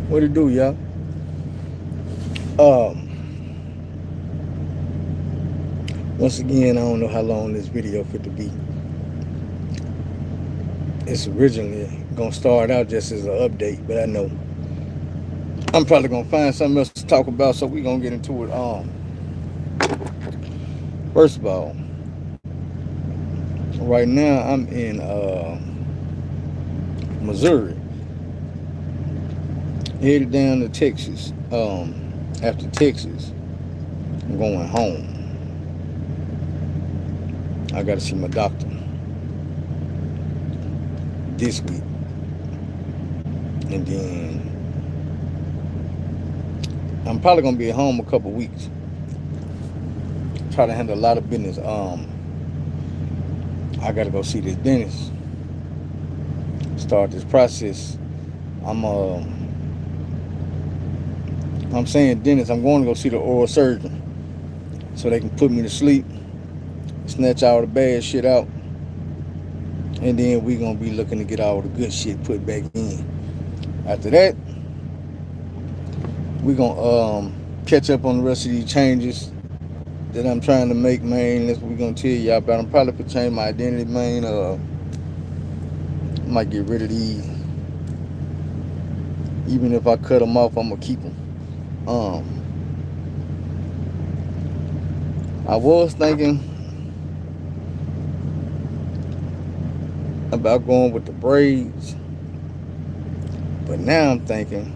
What it do, y'all? Um, Once again, I don't know how long this video fit to be. It's originally gonna start out just as an update, but I know I'm probably gonna find something else to talk about, so we gonna get into it. First of all, right now I'm in Missouri, headed down to Texas. After Texas, I'm going home. I got to see my doctor this week, and then I'm probably gonna be at home a couple weeks. Try to handle a lot of business. I got to go see this dentist. Start this process. I'm I'm saying dentist. I'm going to go see the oral surgeon so they can put me to sleep, snatch all the bad shit out, and then we gonna be looking to get all the good shit put back in. After that, we gonna catch up on the rest of these changes that I'm trying to make, man. That's what we gonna tell y'all about. I'm probably gonna change my identity, man. I might get rid of these. Even if I cut them off, I'm gonna keep them. Um, I was thinking about going with the braids, but now I'm thinking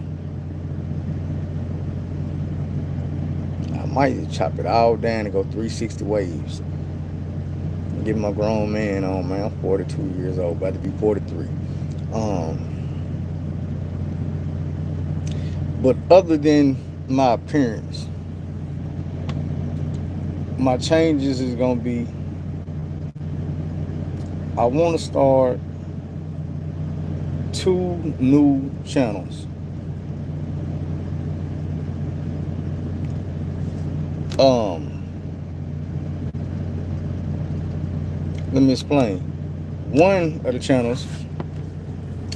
I might just chop it all down and go 360 waves. Get my grown man on, man. I'm 42 years old, about to be 43. Um, but other than my appearance, my changes is gonna be I want to start two new channels. Um, Let me explain. One of the channels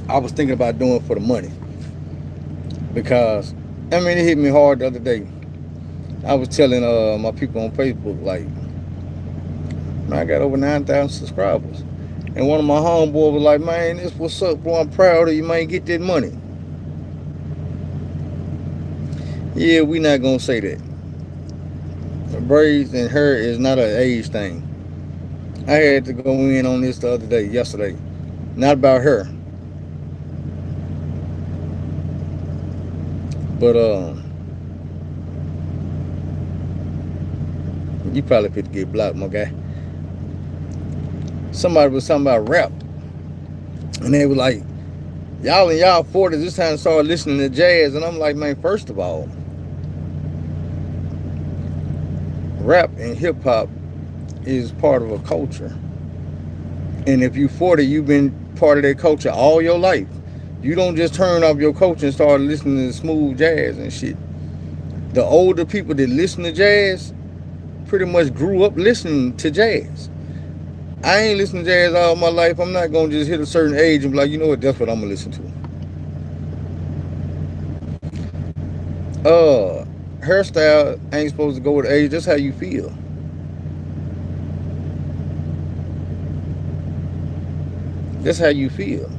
I was thinking about doing for the money because I mean it hit me hard the other day. I was telling my people on Facebook like, man, I got over 9,000 subscribers, and one of my homeboys was like, man, this what's up, bro. I'm proud of you, man. Get that money. Yeah, we not gonna say that. Braids and hair is not an age thing. I had to go in on this the other day, yesterday. Not about her, but you probably could get blocked, my guy. Somebody was talking about rap, and they were like, y'all in y'all 40s, this time start listening to jazz, and I'm like, man, first of all, rap and hip hop is part of a culture, and if you 40, you've been part of that culture all your life. You don't just turn off your culture and start listening to smooth jazz and shit. The older people that listen to jazz pretty much grew up listening to jazz. I ain't listened to jazz all my life. I'm not gonna just hit a certain age and be like, you know what, that's what I'm gonna listen to. Hairstyle ain't supposed to go with age. That's how you feel. That's how you feel.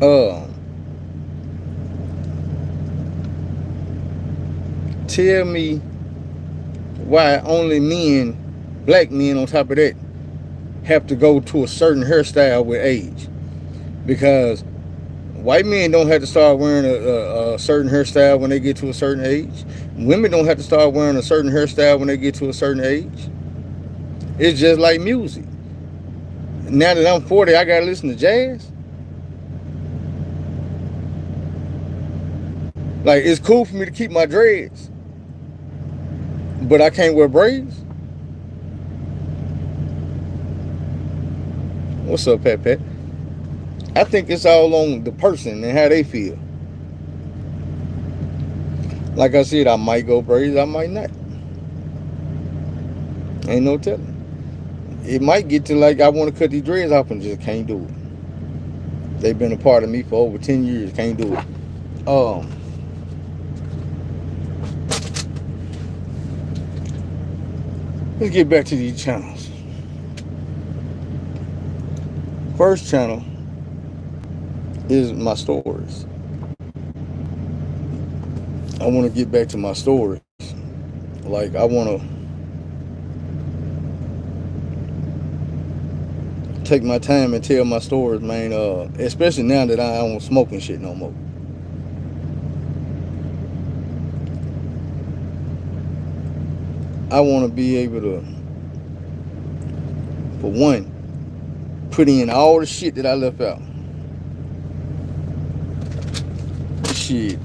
Uh, Tell me why only men, black men on top of that, have to go to a certain hairstyle with age. Because white men don't have to start wearing a certain hairstyle when they get to a certain age. Women don't have to start wearing a certain hairstyle when they get to a certain age. It's just like music. Now that I'm 40, I gotta listen to jazz. Like it's cool for me to keep my dreads, but I can't wear braids. What's up, Pat Pat? I think it's all on the person and how they feel. Like I said, I might go braids, I might not. Ain't no telling. it might get to like I want to cut these dreads off and just can't do it. They've been a part of me for over 10 years. Can't do it. Um, let's get back to these channels. First channel is my stories. I want to get back to my stories. Like I want to take my time and tell my stories, man. Especially now that I don't smoking shit no more. I want to be able to, for one, put in all the shit that I left out. Shit,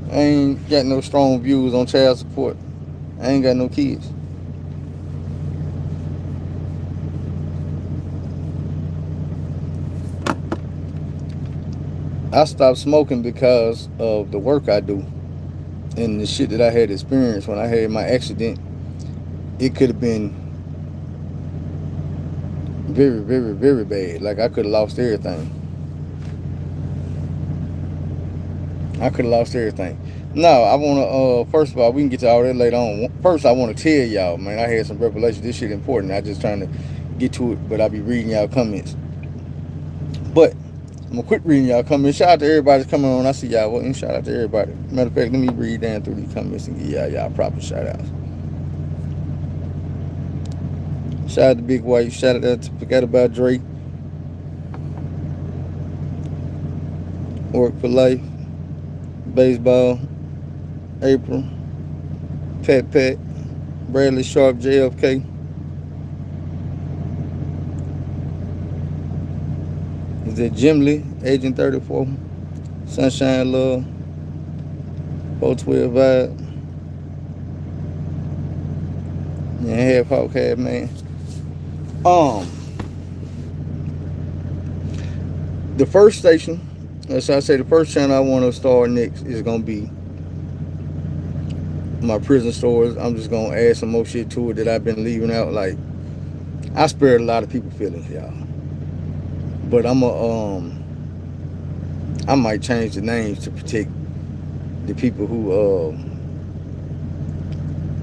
I ain't got no strong views on child support. I ain't got no kids. I stopped smoking because of the work I do and the shit that I had experienced when I had my accident. It could have been very, very, very bad. Like I could have lost everything. I could have lost everything. No, I want to, first of all, we can get to all that later on. First, I want to tell y'all, man, I had some revelations. This shit important. I just trying to get to it, but I be reading y'all comments. But I'm going to quit reading y'all comments. Shout out to everybody that's coming on. I see y'all. Well, shout out to everybody. Matter of fact, let me read down through these comments and give y'all proper shout outs. Shout out to Big White. Shout out to Forgot About Drake. Work for Life. Baseball. April. Pat Pat. Bradley Sharp. JFK. Is that Jim Lee? Agent 34. Sunshine Love. 412 Vibe. Yeah, half hawk, half man. The first station, as I say, the first channel I want to start next is gonna be my prison stories. I'm just gonna add some more shit to it that I've been leaving out. Like I spared a lot of people's feelings, y'all. But I might change the names to protect the people who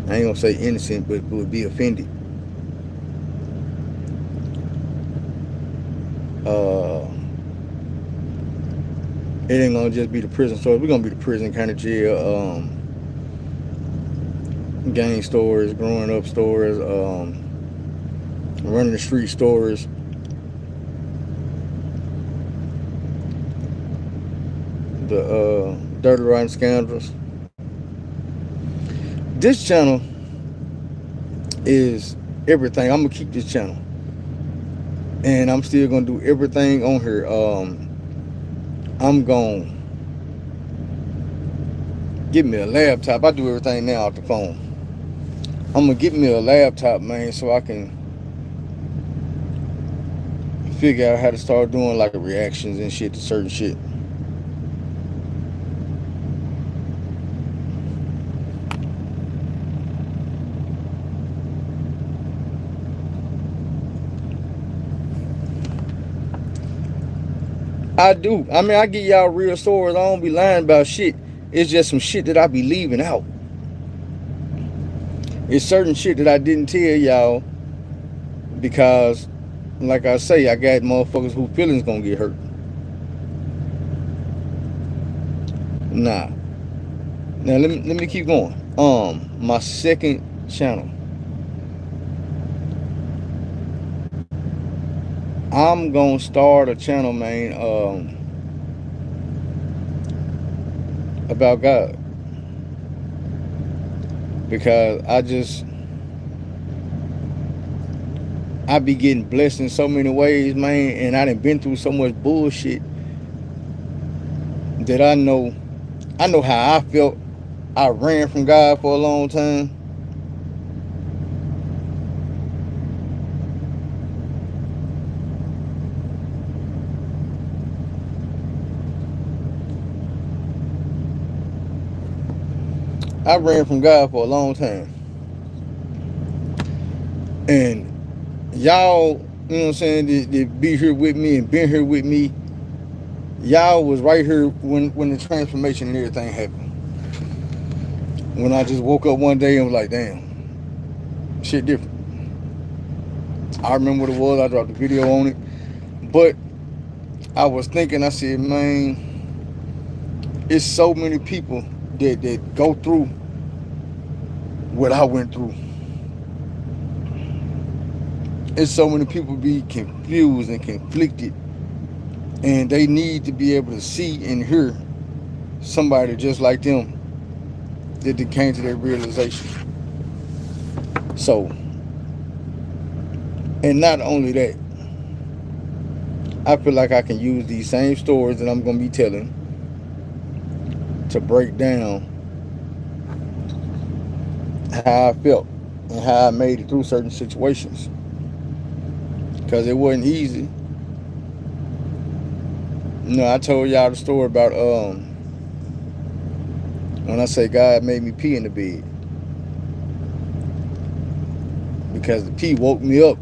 I ain't gonna say innocent, but would be offended. It ain't gonna just be the prison stories. We're gonna be the prison kind of jail, gang stories, growing up stories, running the street stories. The Dirty Rotten Scoundrels. This channel is everything. I'm gonna keep this channel, and I'm still gonna do everything on here. I'm gonna get me a laptop. I do everything now off the phone. I'm gonna get me a laptop, man, so I can figure out how to start doing like reactions and shit to certain shit. I do. I mean, I give y'all real stories. I don't be lying about shit. It's just some shit that I be leaving out. It's certain shit that I didn't tell y'all because, like I say, I got motherfuckers whose feelings gonna get hurt. Nah. Now let me keep going. My second channel. I'm gonna start a channel, man, about God. Because I be getting blessed in so many ways, man, and I done been through so much bullshit that I know how I felt. I ran from God for a long time. I ran from God for a long time. And y'all, you know what I'm saying, that be here with me and been here with me, y'all was right here when the transformation and everything happened. When I just woke up one day and was like, damn, shit different. I remember what it was. I dropped a video on it. But I was thinking, I said, man, it's so many people that go through what I went through. It's so many people be confused and conflicted, and they need to be able to see and hear somebody just like them that they came to their realization. So, and not only that, I feel like I can use these same stories that I'm going to be telling to break down how I felt and how I made it through certain situations. Because it wasn't easy. You know, I told y'all the story about when I say God made me pee in the bed. Because the pee woke me up.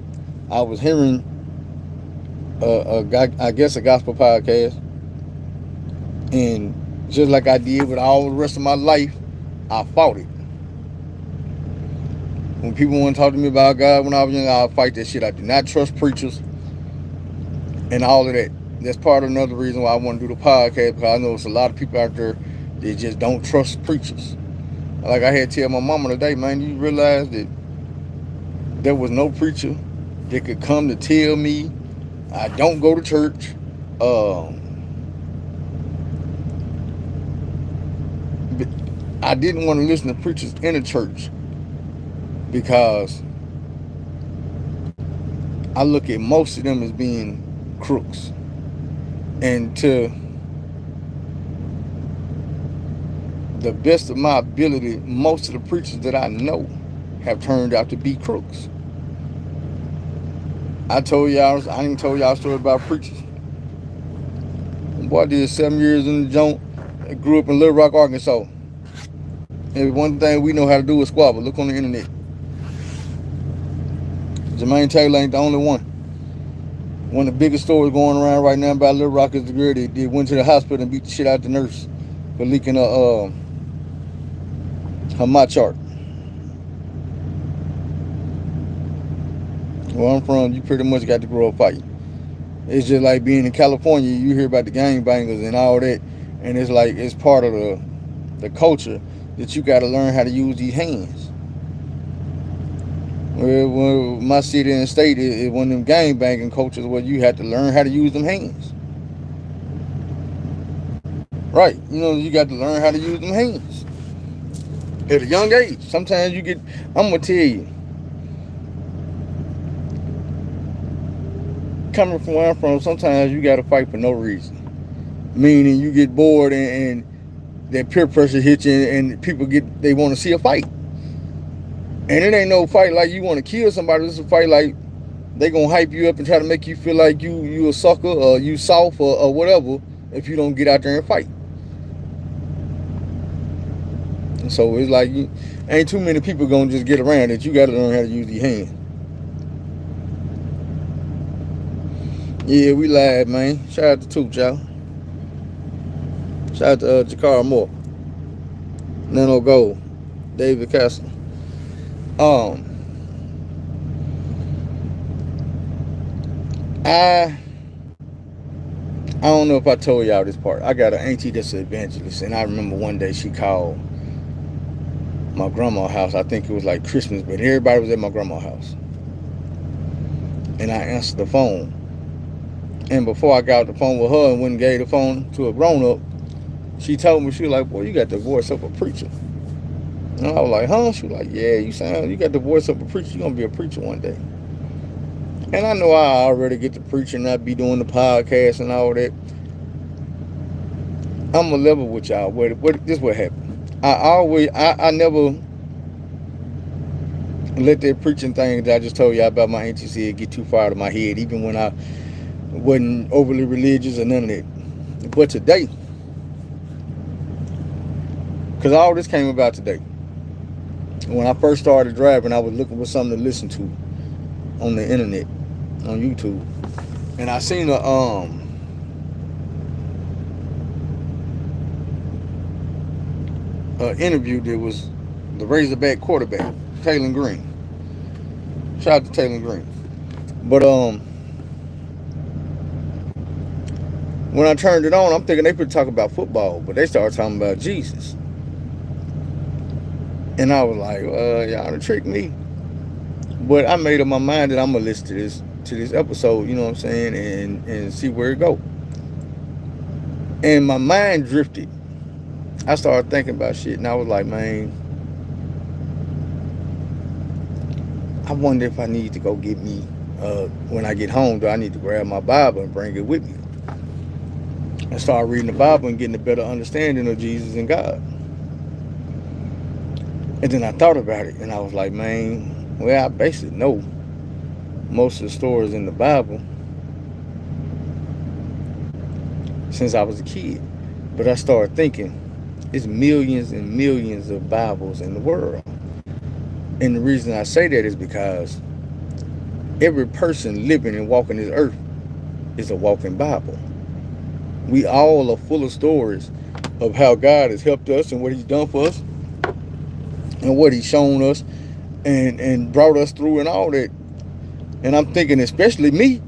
I was hearing I guess a gospel podcast, and just like I did with all the rest of my life, I fought it. When people want to talk to me about God when I was young, I'll fight that shit. I do not trust preachers and all of that. That's part of another reason why I want to do the podcast, because I know there's a lot of people out there that just don't trust preachers. Like I had to tell my mama today, man, you realize that there was no preacher that could come to tell me I don't go to church. I didn't want to listen to preachers in the church because I look at most of them as being crooks. And to the best of my ability, most of the preachers that I know have turned out to be crooks. I ain't told y'all a story about preachers. Boy, I did 7 years in the joint. I grew up in Little Rock, Arkansas. And one thing we know how to do is squabble. Look on the internet. Jermaine Taylor ain't the only one. One of the biggest stories going around right now about Little Rock is the girl that went to the hospital and beat the shit out the nurse for leaking her my chart. Where I'm from, you pretty much got to grow up fighting. It's just like being in California. You hear about the gangbangers and all that, and it's like it's part of the culture that you got to learn how to use these hands. Well, my city and state is one of them gangbanging cultures where you have to learn how to use them hands. Right, you know, you got to learn how to use them hands at a young age. Sometimes you get, I'm gonna tell you, coming from where I'm from, sometimes you got to fight for no reason. Meaning you get bored and that peer pressure hits you, and people they want to see a fight. And it ain't no fight like you want to kill somebody. It's a fight like they gonna hype you up and try to make you feel like you a sucker or you soft or whatever if you don't get out there and fight. And so it's like ain't too many people gonna just get around it. You got to learn how to use your hands. Yeah, we live, man. Shout out to Toot, y'all. Shout out to Jakar Moore, Nano Gold, David Castle. I don't know if I told y'all this part. I got an auntie that's an evangelist, and I remember one day she called my grandma's house. I think it was like Christmas, but everybody was at my grandma's house. And I answered the phone. And before I got the phone with her and went and gave the phone to a grown-up, she told me, she was like, boy, you got the voice of a preacher. And I was like, huh? She was like, yeah, you got the voice of a preacher. You're going to be a preacher one day. And I know I already get to preaching, I be doing the podcast and all that. I'm a level with y'all. This is what happened. I never let that preaching thing that I just told y'all about my auntie said get too far out of my head, even when I wasn't overly religious or none of that. But today, because all this came about today. When I first started driving, I was looking for something to listen to. on the internet, on YouTube, and I seen a interview that was the Razorback quarterback, Taylor Green. Shout out to Taylor Green. But when I turned it on, I'm thinking they could talk about football, but they started talking about Jesus. And I was like, y'all done tricked me. But I made up my mind that I'm gonna listen to this episode, you know what I'm saying, and see where it go. And my mind drifted. I started thinking about shit, and I was like, man, I wonder if I need to go get me, when I get home, do I need to grab my Bible and bring it with me? I started reading the Bible and getting a better understanding of Jesus and God. And then I thought about it, and I was like, man, well, I basically know most of the stories in the Bible since I was a kid. But I started thinking, it's millions and millions of Bibles in the world. And the reason I say that is because every person living and walking this earth is a walking Bible. We all are full of stories of how God has helped us and what he's done for us and what he's shown us and brought us through and all that. And I'm thinking, especially me,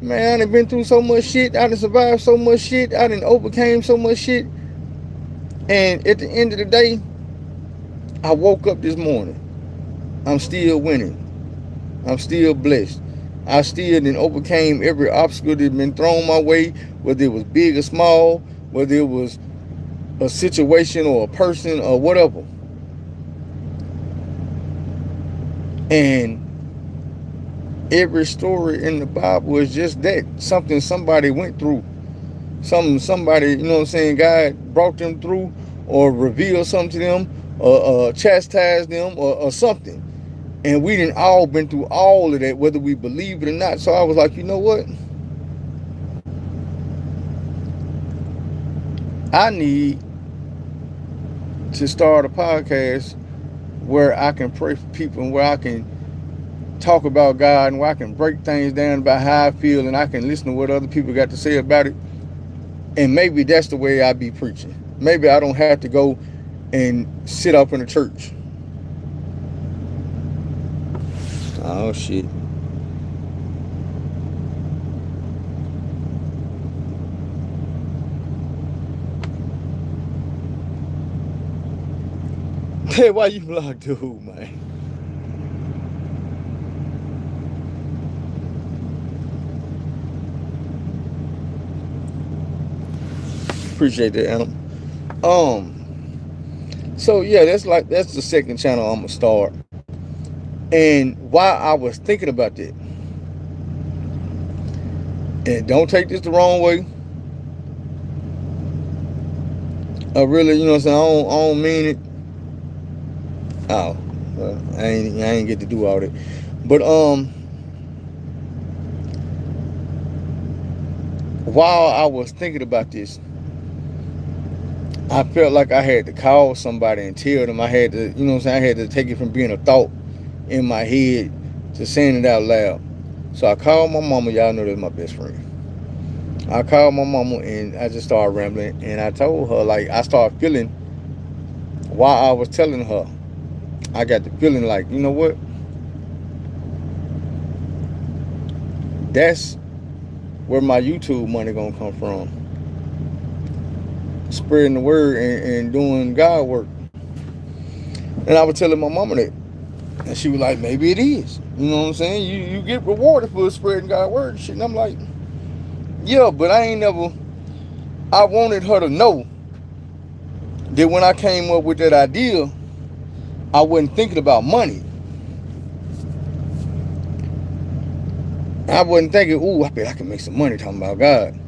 man, I done been through so much shit. I done survived so much shit. I done overcame so much shit. And at the end of the day, I woke up this morning. I'm still winning. I'm still blessed. I still done overcame every obstacle that's been thrown my way, whether it was big or small, whether it was a situation or a person or whatever. And every story in the Bible is just that. Something somebody went through. Somebody, you know what I'm saying, God brought them through or revealed something to them or chastised them or something. And we didn't all been through all of that, whether we believe it or not. So I was like, you know what? I need to start a podcast where I can pray for people and where I can talk about God and where I can break things down about how I feel and I can listen to what other people got to say about it. And maybe that's the way I be preaching. Maybe I don't have to go and sit up in a church. Oh, shit. Hey, why you blocked dude, man? Appreciate that, Adam. So yeah, that's the second channel I'm gonna start. And while I was thinking about that, and don't take this the wrong way, I really, you know what I'm saying, I don't mean it. Oh, well, I ain't get to do all that. But while I was thinking about this, I felt like I had to call somebody and tell them. I had to, you know what I'm saying, I had to take it from being a thought in my head to saying it out loud. So I called my mama. Y'all know that's my best friend. I called my mama and I just started rambling. And I told her, like, I started feeling, while I was telling her, I got the feeling like, you know what? That's where my YouTube money gonna come from. Spreading the word and doing God work. And I was telling my mama that. And she was like, maybe it is. You know what I'm saying? You get rewarded for spreading God's word and shit. And I'm like, yeah, but I wanted her to know that when I came up with that idea, I wasn't thinking about money. I wasn't thinking, ooh, I bet I can make some money talking about God.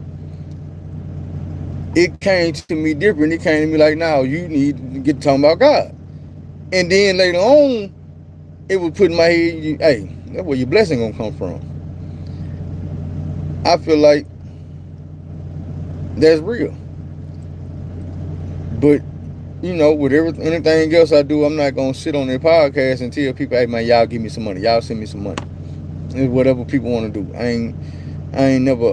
It came to me different. It came to me like, now you need to get talking about God. And then later on, it was put in my head, hey, that's where your blessing gonna come from. I feel like that's real. But, you know, with anything else I do, I'm not gonna sit on their podcast and tell people, hey man, y'all give me some money. Y'all send me some money. It's whatever people want to do. I ain't never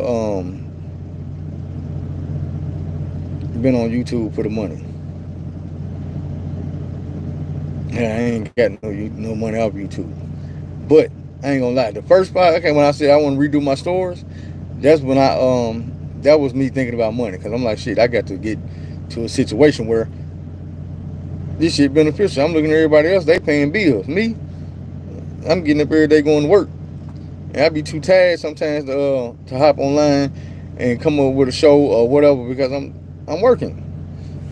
been on YouTube for the money. Yeah, I ain't got no money off YouTube. But I ain't gonna lie. The first part, okay, when I said I want to redo my stores, that's when that was me thinking about money, because I'm like, shit, I got to get to a situation where this shit beneficial. I'm looking at everybody else, they paying bills. Me, I'm getting up every day going to work, and I be too tired sometimes to hop online and come up with a show or whatever, because I'm working.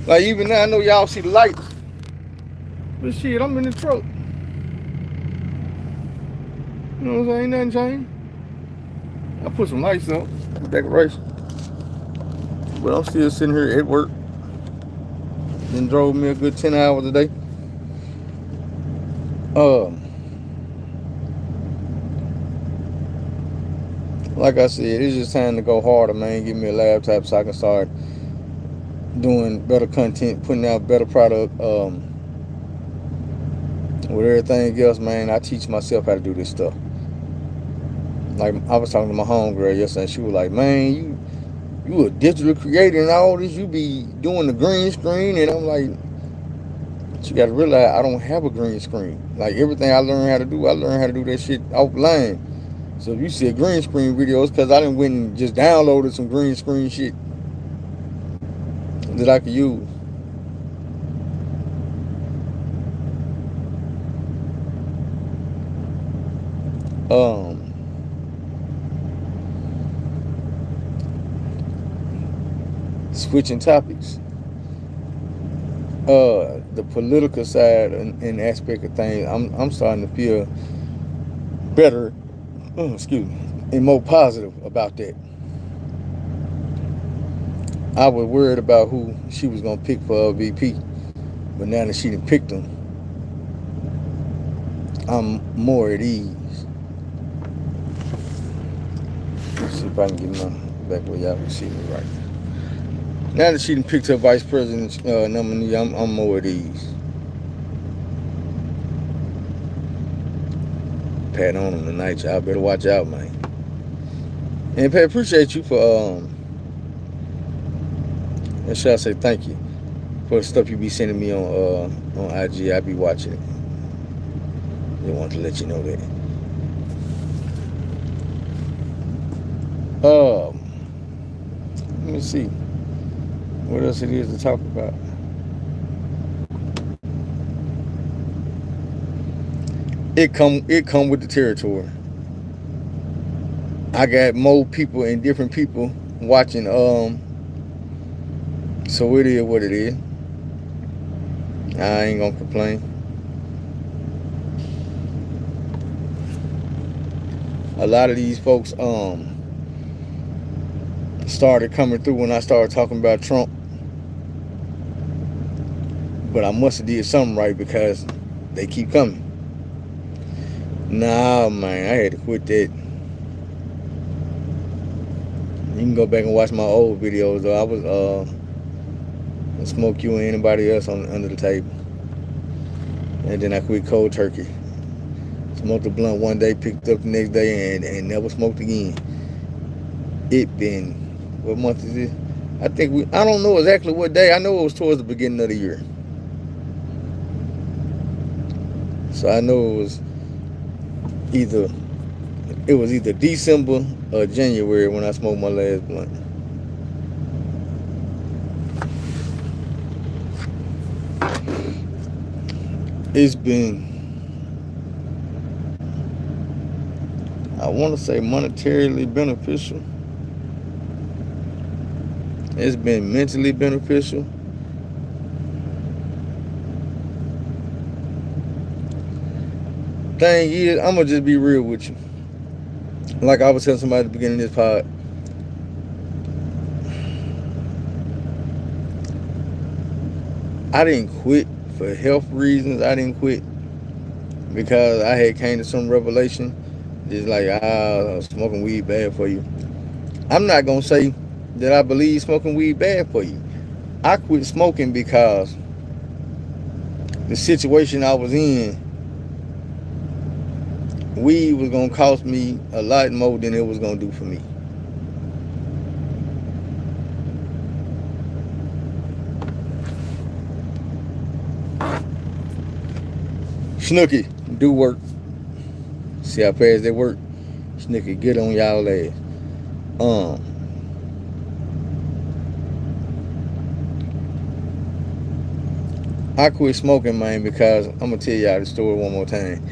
Like even now, I know y'all see the lights, but shit, I'm in the truck. You know what I'm saying? Ain't nothing changed. I put some lights up, decoration, but I'm still sitting here at work. Then drove me a good 10 hours a day. Um, like I said, it's just time to go harder, man. Give me a laptop so I can start doing better content, putting out better product. With everything else, man, I teach myself how to do this stuff. Like I was talking to my homegirl yesterday, and she was like, "Man, you a digital creator and all this. You be doing the green screen," and I'm like, "You got to realize I don't have a green screen. Like everything I learned how to do, I learned how to do that shit offline. So if you see a green screen videos, because I didn't went and just downloaded some green screen shit that I could use." Um, Switching topics. The political side and aspect of things, I'm starting to feel better. Excuse me, and more positive about that. I was worried about who she was gonna pick for VP, but now that she done picked them, I'm more at ease. Let's see if I can get my back where y'all can see me right. Now that she done picked her vice president nominee, I'm more at ease. Pat on him tonight, y'all better watch out, man. And Pat, appreciate you for and should I say thank you for the stuff you be sending me on IG. I be watching it. They want to let you know that. Let me see what else it is to talk about. It come with the territory. I got more people and different people watching. So it is what it is. I ain't gonna complain. A lot of these folks started coming through when I started talking about Trump, but I must have did something right because they keep coming. Nah, man, I had to quit that. You can go back and watch my old videos though. I was smoke you and anybody else on under the table, and then I quit cold turkey. Smoked a blunt one day, picked up the next day, and never smoked again. It been, what month is it? I don't know exactly what day. I know it was towards the beginning of the year. So I know either it was either December or January when I smoked my last blunt. It's been, I want to say, monetarily beneficial. It's been mentally beneficial. Thing is, I'm gonna just be real with you. Like I was telling somebody at the beginning of this pod, I didn't quit for health reasons. I didn't quit because I had came to some revelation. Just like, smoking weed bad for you. I'm not gonna say that I believe smoking weed bad for you. I quit smoking because the situation I was in weed was gonna cost me a lot more than it was gonna do for me. Snooky, do work. See how fast they work. Snooky, get on y'all ass. Um, I quit smoking, man, because I'm gonna tell y'all the story one more time.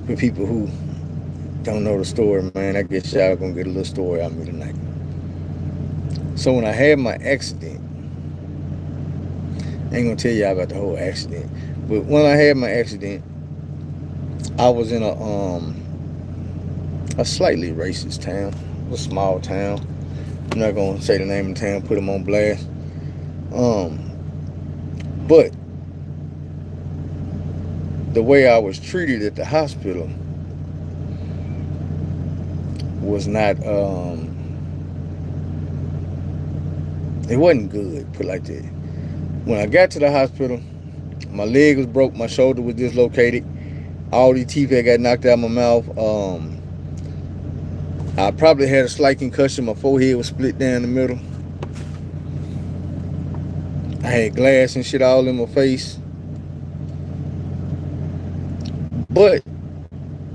For people who don't know the story, man, I guess y'all gonna get a little story out of me tonight. So when I had my accident, I ain't gonna tell y'all about the whole accident, but when I had my accident, I was in a slightly racist town, a small town. I'm not gonna say the name of the town, put them on blast. Um, but the way I was treated at the hospital was not it wasn't good, put it like that. When I got to the hospital, my leg was broke, my shoulder was dislocated, all these teeth had got knocked out of my mouth. I probably had a slight concussion, my forehead was split down the middle. I had glass and shit all in my face. But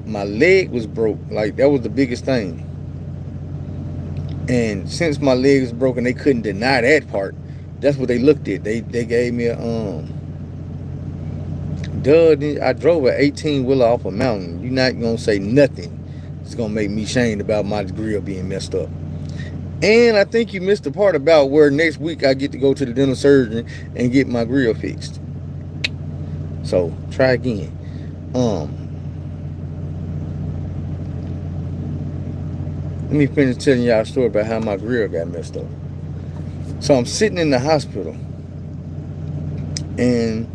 my leg was broke. Like, that was the biggest thing. And since my leg was broken, they couldn't deny that part. That's what they looked at. They gave me a I drove an 18-wheeler off a mountain. You're not gonna say nothing. It's gonna make me ashamed about my grill being messed up. And I think you missed the part about where next week I get to go to the dental surgeon and get my grill fixed. So try again. Let me finish telling y'all a story about how my grill got messed up. So I'm sitting in the hospital and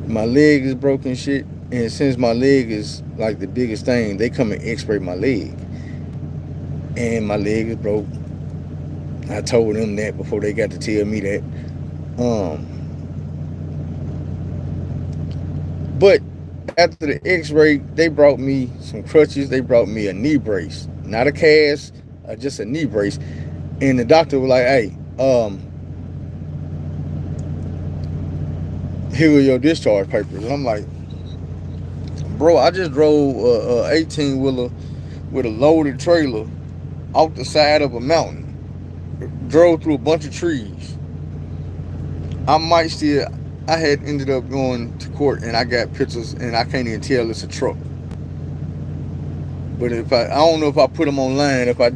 my leg is broken shit. And since my leg is like the biggest thing, they come and x-ray my leg. And my leg is broke. I told them that before they got to tell me that. But after the x-ray, they brought me some crutches. They brought me a knee brace. Not a cast, just a knee brace. And the doctor was like, hey, here are your discharge papers. And I'm like, bro, I just drove a 18-wheeler with a loaded trailer off the side of a mountain. Drove through a bunch of trees. I had ended up going to court and I got pictures and I can't even tell it's a truck. But I don't know if I put them online. If I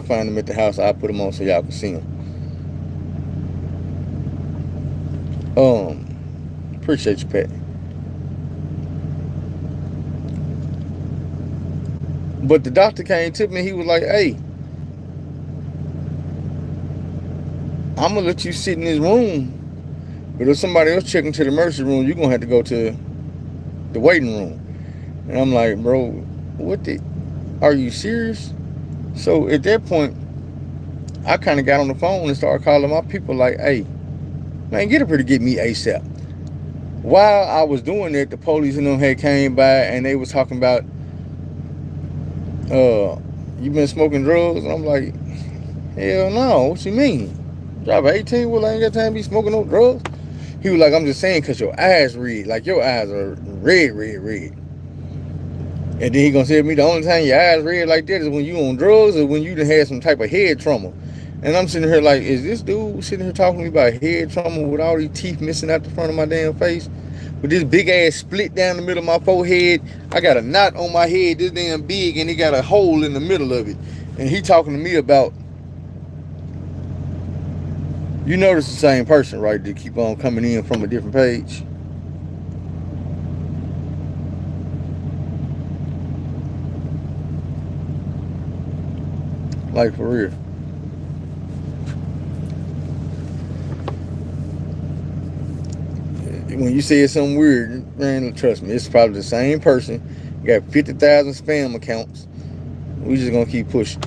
find them at the house, I'll put them on so y'all can see them. Appreciate you, Pat. But the doctor came to me. He was like, hey, I'm going to let you sit in this room. But if somebody else checking to the emergency room, you're going to have to go to the waiting room. And I'm like, bro, are you serious? So at that point, I kind of got on the phone and started calling my people like, hey, man, get up here to get me ASAP. While I was doing that, the police and them had came by and they was talking about, you been smoking drugs? And I'm like, hell no, what you mean? Drive an 18, well, I ain't got time to be smoking no drugs. He was like, I'm just saying because your eyes red, like your eyes are red. And then he gonna say to me, the only time your eyes red like that is when you on drugs or when you done had some type of head trauma. And I'm sitting here like, is this dude sitting here talking to me about head trauma with all these teeth missing out the front of my damn face? With this big ass split down the middle of my forehead. I got a knot on my head this damn big and it got a hole in the middle of it. And he talking to me about, you notice the same person, right? They keep on coming in from a different page. Like for real. When you say something weird, man, trust me, it's probably the same person. You got 50,000 spam accounts. We just gonna keep pushing.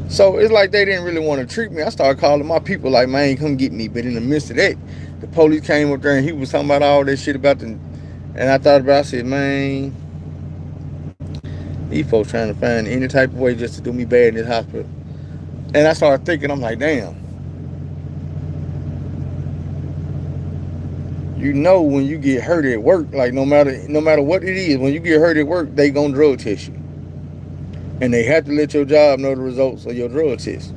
So it's like they didn't really want to treat me. I started calling my people like, man, come get me. But in the midst of that, the police came up there and he was talking about all that shit about the. And I thought about, I said, man, these folks trying to find any type of way just to do me bad in this hospital. And I started thinking, I'm like, damn, you know, when you get hurt at work, like no matter what it is, when you get hurt at work, they gonna drug test you, and they have to let your job know the results of your drug test.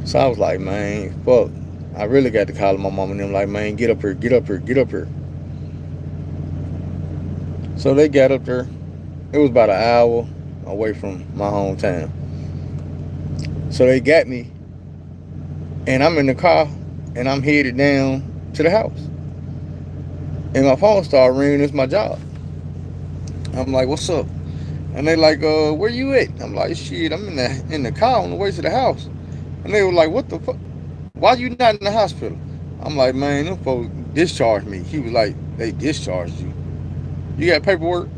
So I was like, man, fuck. I really got to call my mom and them like, man, get up here, get up here, get up here. So they got up there. It was about an hour away from my hometown. So they got me, and I'm in the car, and I'm headed down to the house. And my phone started ringing. It's my job. I'm like, what's up? And they like, where you at? I'm like, shit, I'm in the car on the way to the house. And they were like, what the fuck? Why you not in the hospital? I'm like, man, them folks discharged me. He was like, they discharged you. You got paperwork?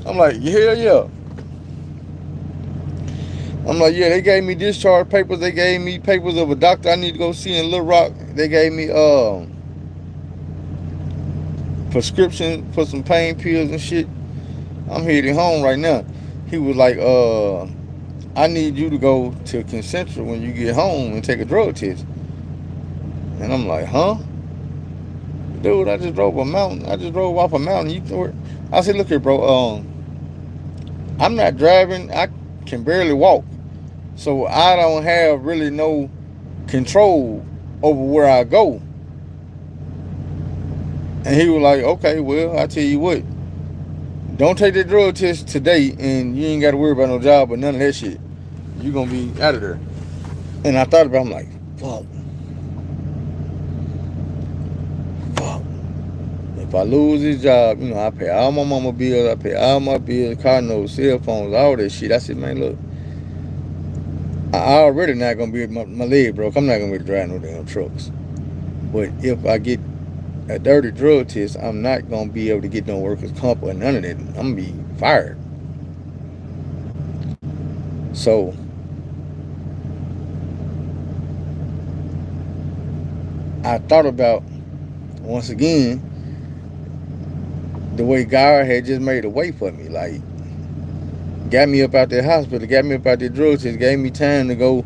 I'm like, hell yeah. I'm like, yeah, they gave me discharge papers. They gave me papers of a doctor I need to go see in Little Rock. They gave me prescription for some pain pills and shit. I'm heading home right now. He was like, I need you to go to Concentra when you get home and take a drug test. And I'm like, huh? Dude, I just drove a mountain. I just drove off a mountain. I said, look here, bro. I'm not driving. I can barely walk. So I don't have really no control over where I go. And he was like, okay, well, I tell you what. Don't take that drug test today, and you ain't got to worry about no job or none of that shit. You're going to be out of there. And I thought about it, I'm like, fuck. If I lose this job, I pay all my mama bills, I pay all my bills, car notes, cell phones, all that shit. I said, man, look, I already not going to be, my leg broke. I'm not going to be driving no damn trucks. But if I get a dirty drug test, I'm not going to be able to get no workers' comp or none of that. I'm going to be fired. So, I thought about, once again, the way God had just made a way for me. Like, got me up out that hospital, got me up out that drug test, gave me time to go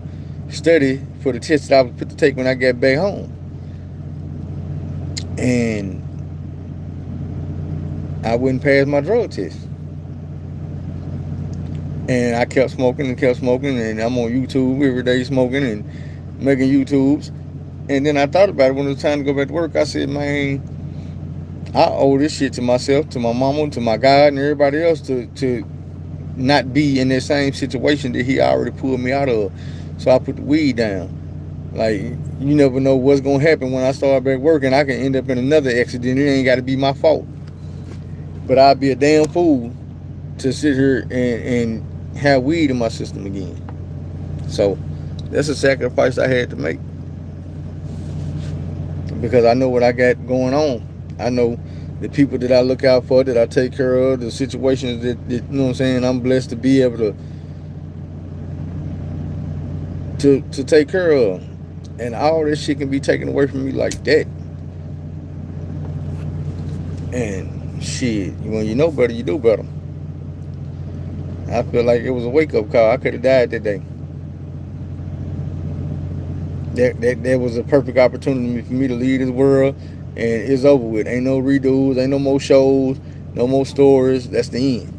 study for the test that I was put to take when I got back home. And I wouldn't pass my drug test. And I kept smoking, and I'm on YouTube every day smoking and making YouTubes. And then I thought about it when it was time to go back to work. I said, man, I owe this shit to myself, to my mama, to my God, and everybody else to not be in that same situation that he already pulled me out of. So I put the weed down. Like, you never know what's going to happen when I start back working. I can end up in another accident. It ain't got to be my fault. But I'd be a damn fool to sit here and have weed in my system again. So that's a sacrifice I had to make. Because I know what I got going on. I know the people that I look out for, that I take care of, the situations that you know what I'm saying, I'm blessed to be able to take care of. And all this shit can be taken away from me like that. And shit, when you know better, you do better. I feel like it was a wake-up call. I could have died that day. That was a perfect opportunity for me to leave this world, and it's over with. Ain't no redos, ain't no more shows, no more stories. That's the end.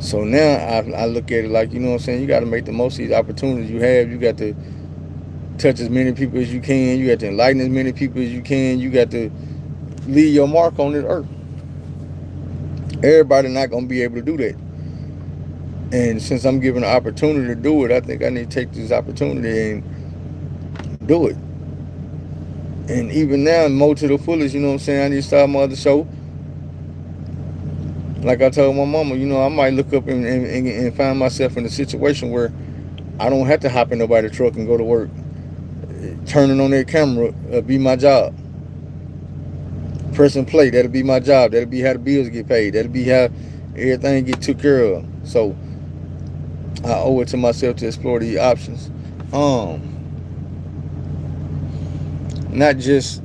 So now I look at it like, you know what I'm saying, you got to make the most of these opportunities you have. You got to touch as many people as you can. You got to enlighten as many people as you can. You got to leave your mark on this earth. Everybody not going to be able to do that. And since I'm given the opportunity to do it, I think I need to take this opportunity and do it. And even now, more to the fullest, you know what I'm saying, I need to start my other show. Like I told my mama, I might look up and find myself in a situation where I don't have to hop in nobody's truck and go to work. Turning on that camera be my job. Pressing play, that'll be my job. That'll be how the bills get paid. That'll be how everything get took care of. So I owe it to myself to explore these options. Um, Not just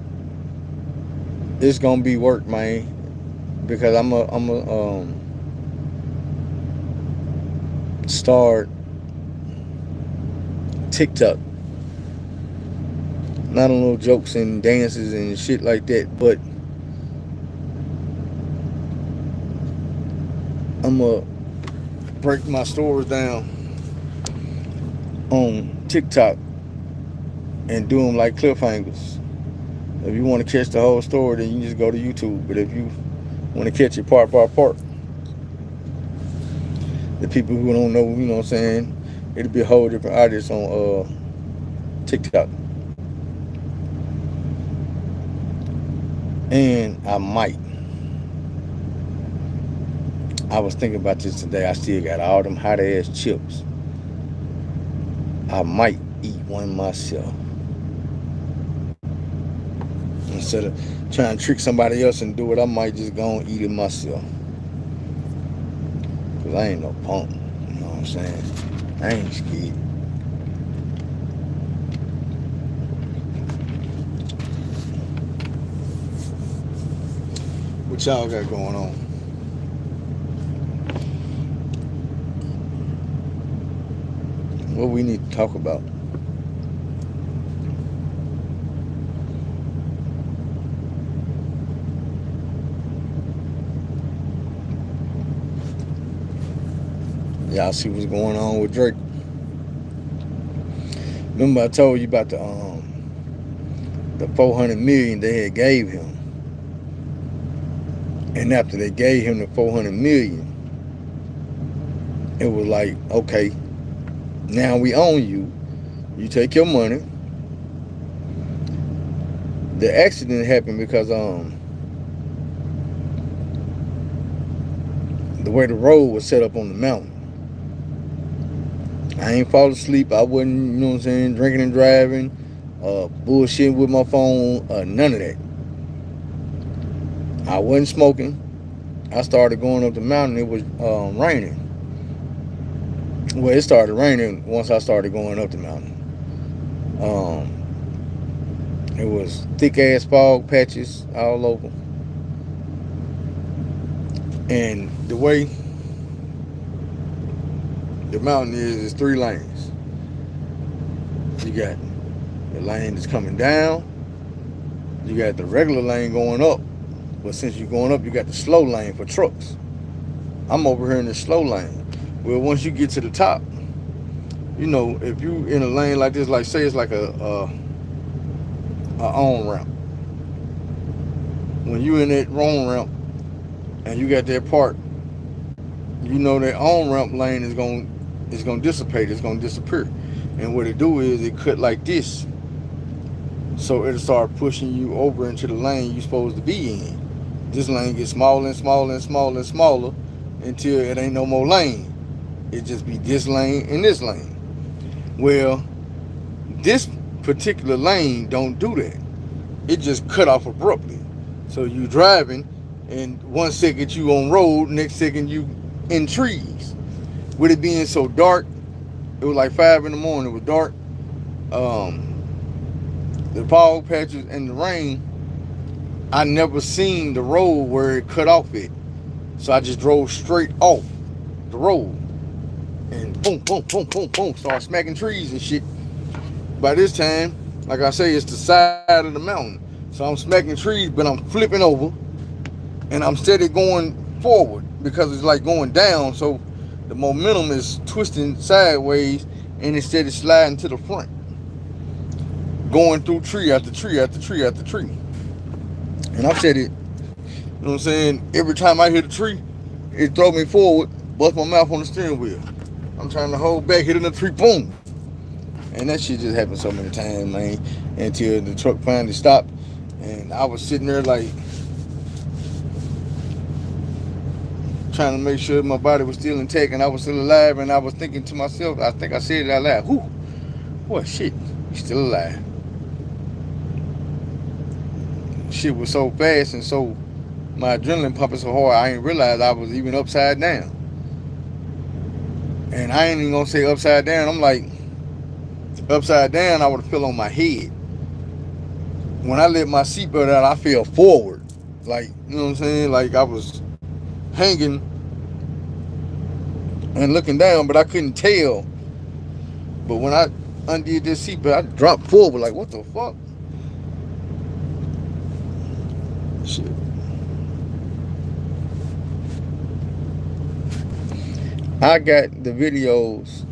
it's gonna be work, man, because I'm a start TikTok. Not on little jokes and dances and shit like that, but I'm gonna break my stories down on TikTok and do them like cliffhangers. If you want to catch the whole story, then you just go to YouTube. But if you want to catch it part by part, the people who don't know, you know what I'm saying, it'll be a whole different audience on TikTok. And I was thinking about this today. I still got all them hot ass chips. I might eat one myself instead of trying to trick somebody else and do it. I might just go and eat it myself. Cause I ain't no punk. You know what I'm saying? I ain't scared. What y'all got going on? What we need to talk about? Y'all see what's going on with Drake? Remember I told you about the 400 million they had gave him, and after they gave him the 400 million, it was like, okay, now we own you. You take your money. The accident happened because the way the road was set up on the mountain. I ain't fall asleep. I wasn't, you know what I'm saying, drinking and driving, bullshitting with my phone, none of that. I wasn't smoking. I started going up the mountain. It was raining. Well, it started raining once I started going up the mountain. Um, it was thick ass fog patches all over. And the way the mountain is three lanes. You got the lane that's coming down. You got the regular lane going up. But since you're going up, you got the slow lane for trucks. I'm over here in the slow lane. Well, once you get to the top, you know, if you in a lane like this, like say it's like a on ramp. When you in that on ramp and you got that part, you know that on ramp lane is gonna dissipate. It's gonna disappear. And what it do is it cut like this, so it'll start pushing you over into the lane you're supposed to be in. This lane gets smaller and smaller and smaller and smaller until it ain't no more lane. It just be this lane and this lane. Well, this particular lane don't do that. It just cut off abruptly. So you driving, and 1 second you on road, next second you in trees. With it being so dark, it was like 5 in the morning. It was dark. The fog patches and the rain. I never seen the road where it cut off it, so I just drove straight off the road, and boom, boom, boom, boom, boom, start smacking trees and shit. By this time, like I say, it's the side of the mountain. So I'm smacking trees, but I'm flipping over and I'm steady going forward because it's like going down. So the momentum is twisting sideways and it's steady sliding to the front, going through tree after tree after tree after tree. And I've said it, you know what I'm saying? Every time I hit a tree, it throw me forward, bust my mouth on the steering wheel. I'm trying to hold back, hitting the tree, boom. And that shit just happened so many times, man, until the truck finally stopped. And I was sitting there like trying to make sure my body was still intact and I was still alive. And I was thinking to myself, I think I said it out loud, whew, boy, shit, he's still alive. Shit was so fast and so, my adrenaline pumping so hard, I didn't realize I was even upside down. And I ain't even gonna say upside down. I'm like, upside down, I would have fell on my head. When I let my seatbelt out, I fell forward. Like, you know what I'm saying? Like I was hanging and looking down, but I couldn't tell. But when I undid this seatbelt, I dropped forward. Like, what the fuck? Shit. I got the videos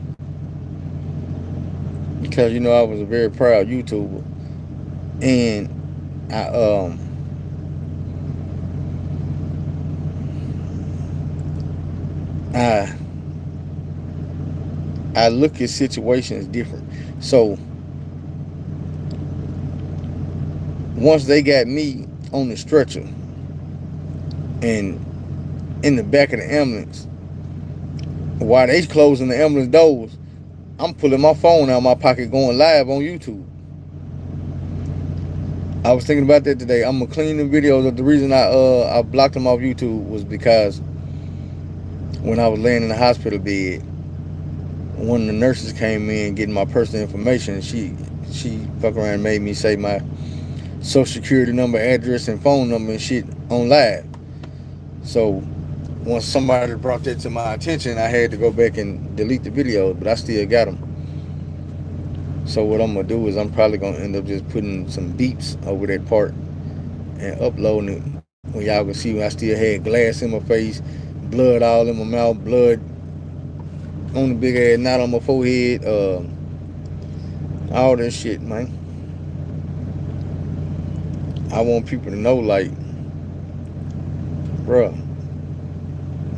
because I was a very proud YouTuber, and I I I look at situations different. So once they got me on the stretcher and in the back of the ambulance, while they closing the ambulance doors, I'm pulling my phone out of my pocket, going live on YouTube. I was thinking about that today. I'm gonna clean the videos. The reason I blocked them off YouTube was because when I was laying in the hospital bed, one of the nurses came in getting my personal information. She fuck around and made me say my social security number, address, and phone number and shit on live. So once somebody brought that to my attention, I had to go back and delete the videos, but I still got them. So what I'm gonna do is I'm probably gonna end up just putting some beeps over that part and uploading it when y'all can see when I still had glass in my face, blood all in my mouth, blood on the big ass knot on my forehead, all that shit, man. I want people to know, like, bruh,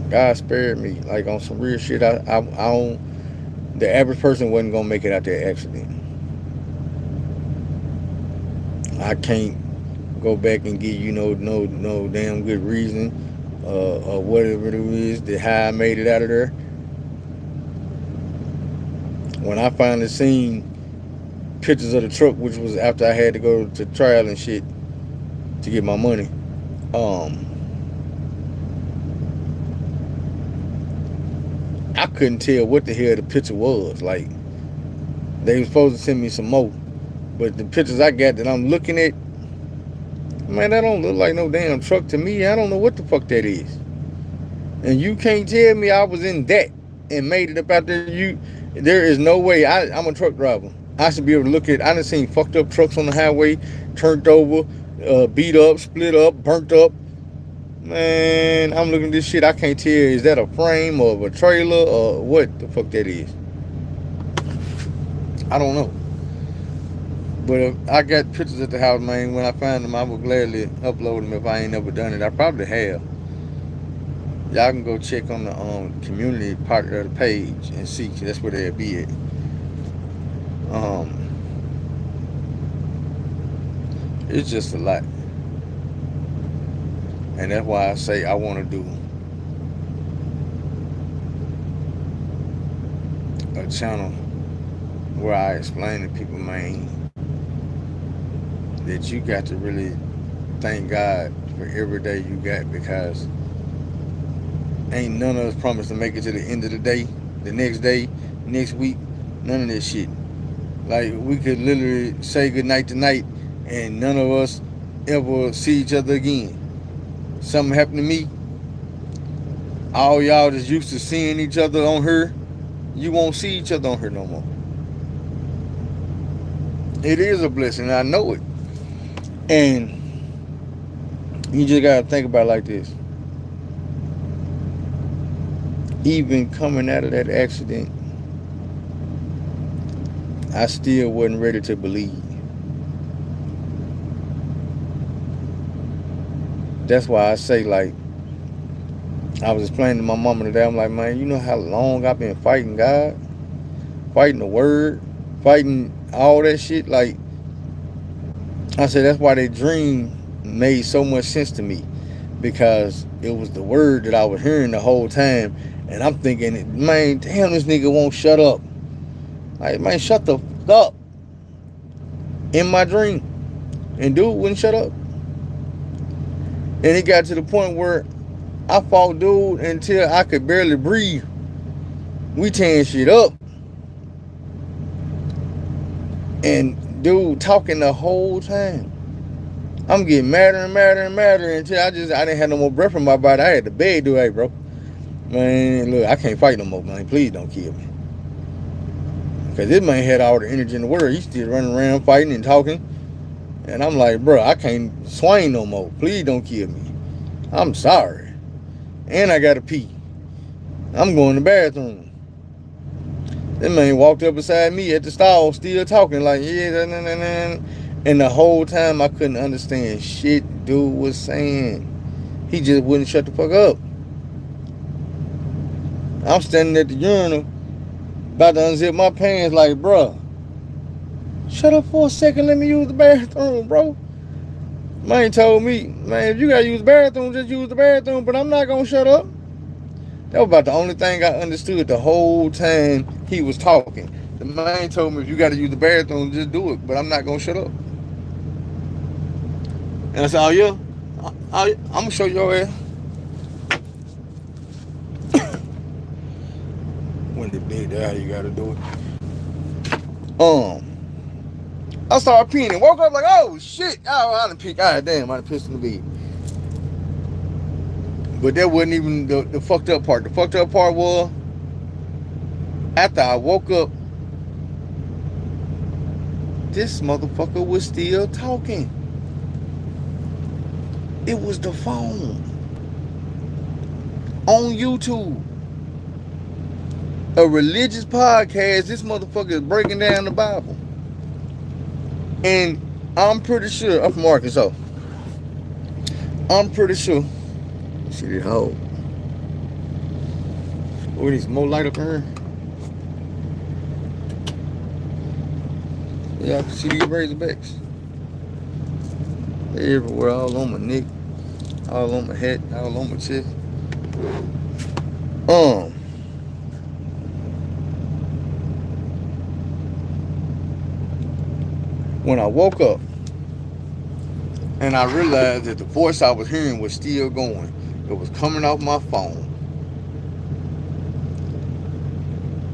God spared me. Like on some real shit, I don't. The average person wasn't gonna make it out there accident. I can't go back and give no damn good reason, or whatever it is that how I made it out of there. When I finally seen pictures of the truck, which was after I had to go to trial and shit to get my money, um, I couldn't tell what the hell the picture was. Like they were supposed to send me some more, but the pictures I got that I'm looking at, man, that don't look like no damn truck to me. I don't know what the fuck that is. And you can't tell me I was in that and made it up out there. There is no way. I'm a truck driver. I should be able to look at. I done seen fucked up trucks on the highway, turned over, beat up, split up, burnt up. Man, I'm looking at this shit. I can't tell. Is that a frame or a trailer or what the fuck that is? I don't know. But if I got pictures at the house, man. When I find them, I will gladly upload them if I ain't never done it. I probably have. Y'all can go check on the community part of the page and see. That's where they'll be at. Um, it's just a lot, and that's why I say I want to do a channel where I explain to people, man, that you got to really thank God for every day you got, because ain't none of us promised to make it to the end of the day, next week, none of this shit. Like we could literally say goodnight tonight and none of us ever see each other again. Something happened to me, all y'all just used to seeing each other on her, you won't see each other on her no more. It is a blessing, I know it. And you just gotta think about it like this. Even coming out of that accident, I still wasn't ready to believe. That's why I say, like, I was explaining to my mama today, I'm like, man, you know how long I've been fighting God? Fighting the word? Fighting all that shit? Like, I said, that's why that dream made so much sense to me. Because it was the word that I was hearing the whole time. And I'm thinking, man, damn, this nigga won't shut up. Like, man, shut the fuck up. In my dream. And dude wouldn't shut up. And it got to the point where I fought dude until I could barely breathe. We tearing shit up. And dude talking the whole time. I'm getting madder and madder and madder until I didn't have no more breath in my body. I had to beg, dude, hey, bro. Man, look, I can't fight no more, man. Please don't kill me. Because this man had all the energy in the world. He's still running around fighting and talking. And I'm like, bro, I can't swing no more. Please don't kill me. I'm sorry. And I got to pee. I'm going to the bathroom. That man walked up beside me at the stall, still talking like, yeah, nah, nah, nah. And the whole time I couldn't understand shit dude was saying. He just wouldn't shut the fuck up. I'm standing at the urinal, about to unzip my pants like, bruh, shut up for a second, let me use the bathroom, bro. Man told me, man, if you gotta use the bathroom, just use the bathroom, but I'm not gonna shut up. That was about the only thing I understood the whole time he was talking. The man told me, if you gotta use the bathroom, just do it, but I'm not gonna shut up. And I said, oh yeah, I'm gonna show your ass. When they did that, how you gotta do it. I started peeing and woke up like, oh shit, I done peed. God damn, I done pissed in the bed. But that wasn't even the fucked up part. The fucked up part was, after I woke up, this motherfucker was still talking. It was the phone. On YouTube. A religious podcast, this motherfucker is breaking down the Bible. And I'm pretty sure, I'm from Arkansas. I'm pretty sure. See this hole. Oh, there's more light up here. Yeah, I can see these Razorbacks. They're everywhere, all on my neck, all on my head, all on my chest. When I woke up and I realized that the voice I was hearing was still going. It was coming off my phone.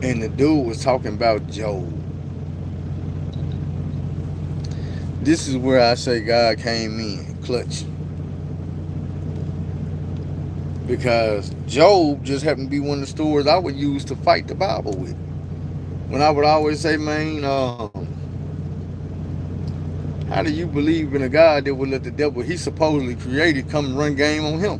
And the dude was talking about Job. This is where I say God came in, clutch. Because Job just happened to be one of the stories I would use to fight the Bible with. When I would always say, man, how do you believe in a God that would let the devil he supposedly created come and run game on him?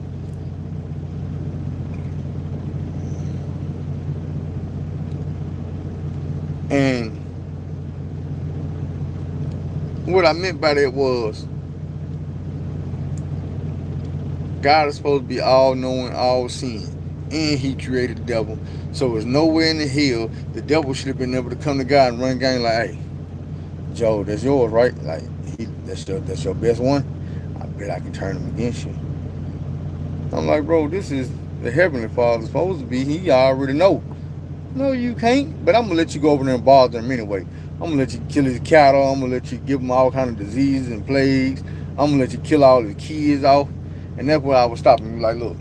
And what I meant by that was, God is supposed to be all-knowing, all-seeing, and he created the devil. So there's nowhere in the hell the devil should have been able to come to God and run game like, hey, Joe, that's yours, right? Like, that's your best one. I bet I can turn him against you. I'm like, bro, this is the Heavenly Father supposed to be. He already know. No, you can't. But I'm gonna let you go over there and bother him anyway. I'm gonna let you kill his cattle. I'm gonna let you give him all kind of diseases and plagues. I'm gonna let you kill all his kids off. And that's where I was stopping. Like, look,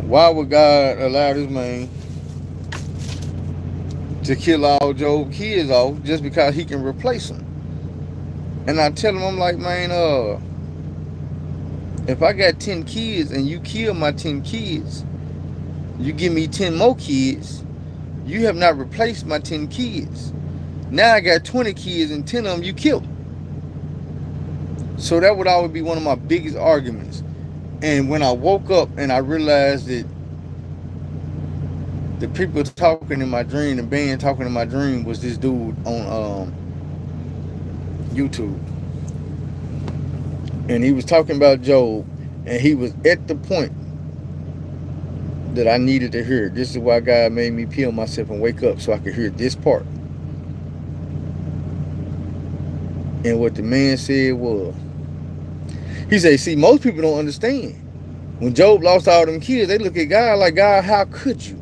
why would God allow this man to kill all Job's kids off just because he can replace them? And I tell him, I'm like, man, if I got 10 kids and you kill my 10 kids, you give me 10 more kids, you have not replaced my 10 kids. Now I got 20 kids and 10 of them you killed. So that would always be one of my biggest arguments. And when I woke up and I realized that the people talking in my dream, the band talking in my dream was this dude on YouTube. And he was talking about Job, and he was at the point that I needed to hear. This is why God made me peel myself and wake up so I could hear this part. And what the man said was, he said, see, most people don't understand. When Job lost all them kids, they look at God like, God, how could you?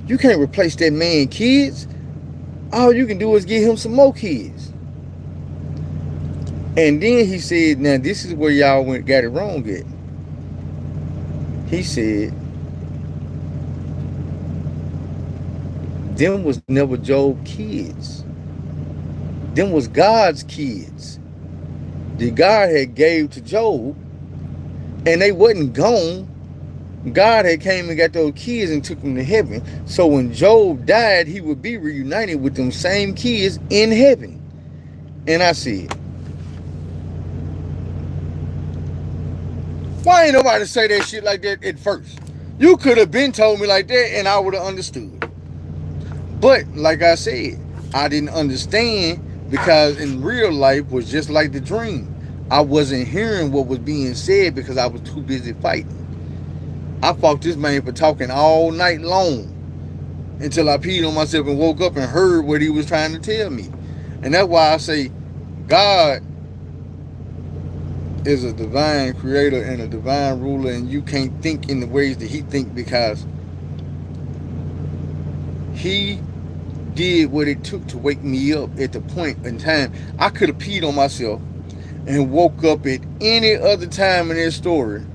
You can't replace that man's kids. All you can do is give him some more kids. And then he said, now this is where y'all got it wrong at. He said, Them was never Job's kids. Them was God's kids that God had gave to Job, and they wasn't gone. God had came and got those kids and took them to heaven. So when Job died, he would be reunited with them same kids in heaven. And I said, why ain't nobody say that shit like that at first? You could have been told me like that and I would have understood. But like I said, I didn't understand because in real life was just like the dream. I wasn't hearing what was being said because I was too busy fighting. I fought this man for talking all night long until I peed on myself and woke up and heard what he was trying to tell me. And that's why I say God is a divine creator and a divine ruler, and you can't think in the ways that he think because he did what it took to wake me up at the point in time. I could have peed on myself and woke up at any other time in this story,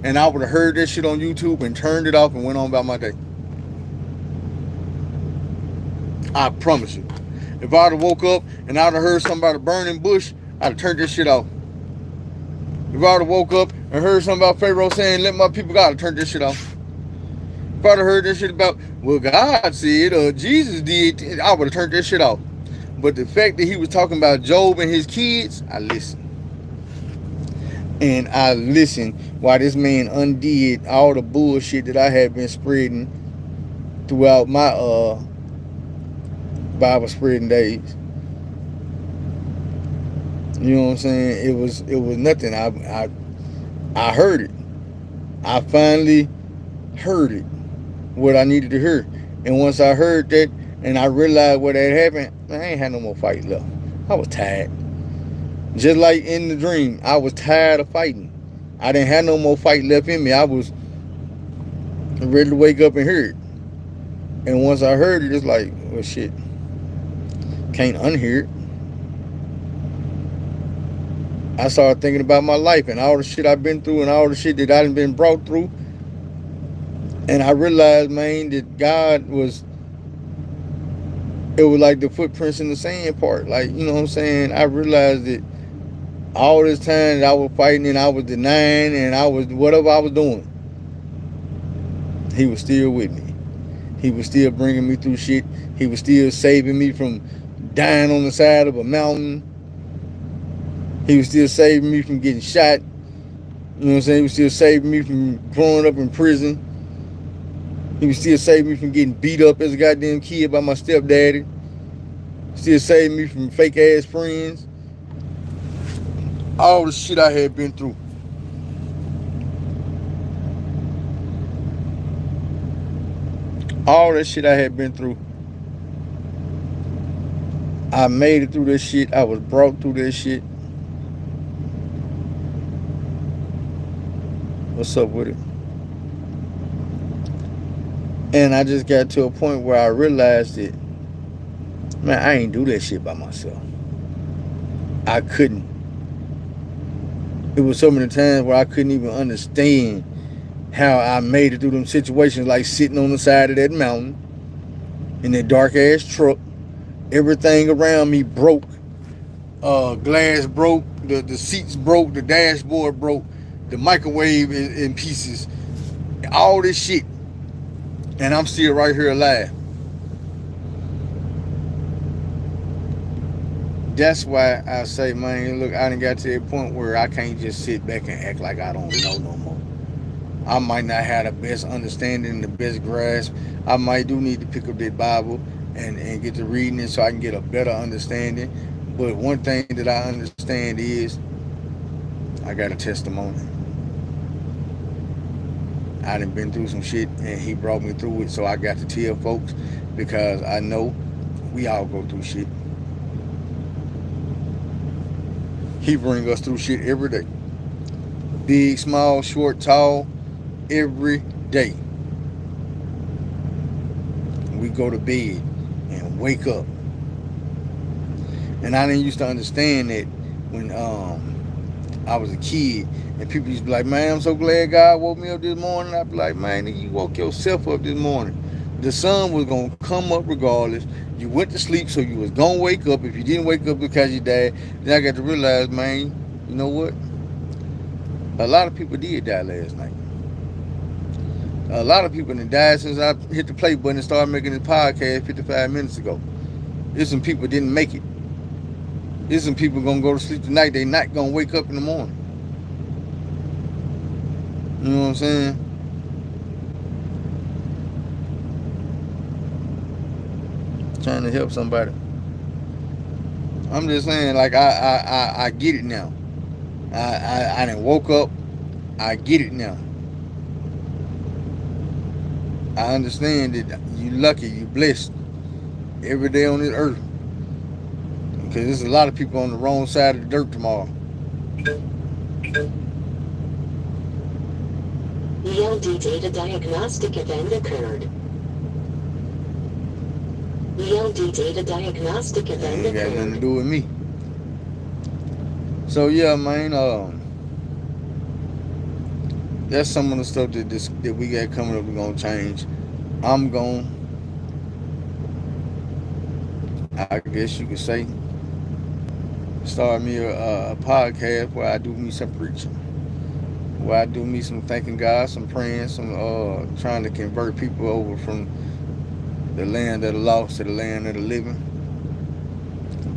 and I would have heard that shit on YouTube and turned it off and went on about my day. I promise you. If I'd have woke up and I'd have heard something about a burning bush, I'd have turned this shit off. If I'd have woke up and heard something about Pharaoh saying, let my people go, I'd have turned this shit off. If I'd have heard this shit about, well, God said, or Jesus did, I would have turned this shit off. But the fact that he was talking about Job and his kids, I listened. And I listened while this man undid all the bullshit that I had been spreading throughout my Bible spreading days. You know what I'm saying? It was nothing. I heard it. I finally heard it, what I needed to hear. And once I heard that and I realized what had happened, I ain't had no more fight left. I was tired. Just like in the dream, I was tired of fighting. I didn't have no more fight left in me. I was ready to wake up and hear it. And once I heard it, it's like, well, shit, can't unhear it. I started thinking about my life and all the shit I've been through and all the shit that I done been brought through. And I realized, man, that God was, it was like the footprints in the sand part. Like, you know what I'm saying? I realized that all this time that I was fighting and I was denying and I was, whatever I was doing, he was still with me. He was still bringing me through shit. He was still saving me from dying on the side of a mountain. He was still saving me from getting shot. You know what I'm saying? He was still saving me from growing up in prison. He was still saving me from getting beat up as a goddamn kid by my stepdaddy. Still saving me from fake ass friends. All the shit I had been through. All that shit I had been through. I made it through this shit. I was brought through this shit. What's up with it? And I just got to a point where I realized that, man, I ain't do that shit by myself. I couldn't. It was so many times where I couldn't even understand how I made it through them situations, like sitting on the side of that mountain in that dark ass truck. Everything around me broke. Glass broke, the seats broke, the dashboard broke, the microwave in pieces, all this shit. And I'm still right here alive. That's why I say, man, look, I done got to a point where I can't just sit back and act like I don't know no more. I might not have the best understanding, the best grasp. I might do need to pick up that Bible and get to reading it so I can get a better understanding. But one thing that I understand is I got a testimony. I done been through some shit and he brought me through it, so I got to tell folks because I know we all go through shit. He bring us through shit every day. Big, small, short, tall, every day. We go to bed and wake up. And I didn't used to understand that when I was a kid and people used to be like, man, I'm so glad God woke me up this morning. I'd be like, man, you woke yourself up this morning. The sun was gonna come up regardless. You went to sleep, so you was gonna wake up. If you didn't wake up because you died, then I got to realize, man, you know what? A lot of people did die last night. A lot of people that died since I hit the play button and started making this podcast 55 minutes ago. There's some people didn't make it. There's some people gonna go to sleep tonight. They not gonna wake up in the morning. You know what I'm saying? Trying to help somebody. I'm just saying, like I get it now. I done woke up. I get it now. I understand that you lucky, you blessed every day on this earth. Because there's a lot of people on the wrong side of the dirt tomorrow. ELD data diagnostic event occurred. ELD data diagnostic event Ain't got nothing to occurred. do with me. So yeah, man, that's some of the stuff that we got coming up. We're gonna change. I'm gonna, I guess you could say, start me a podcast where I do me some preaching, where I do me some thanking God, some praying, some trying to convert people over from the land of the lost to the land of the living.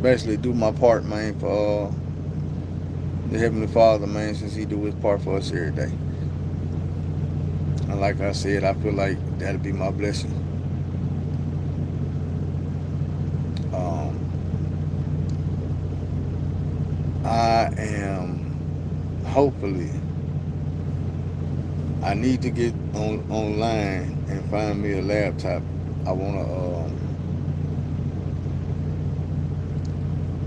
Basically, do my part, man, for the Heavenly Father, man, since He do His part for us every day. And like I said, I feel like that'll be my blessing. Um, I am hopefully. I need to get online and find me a laptop.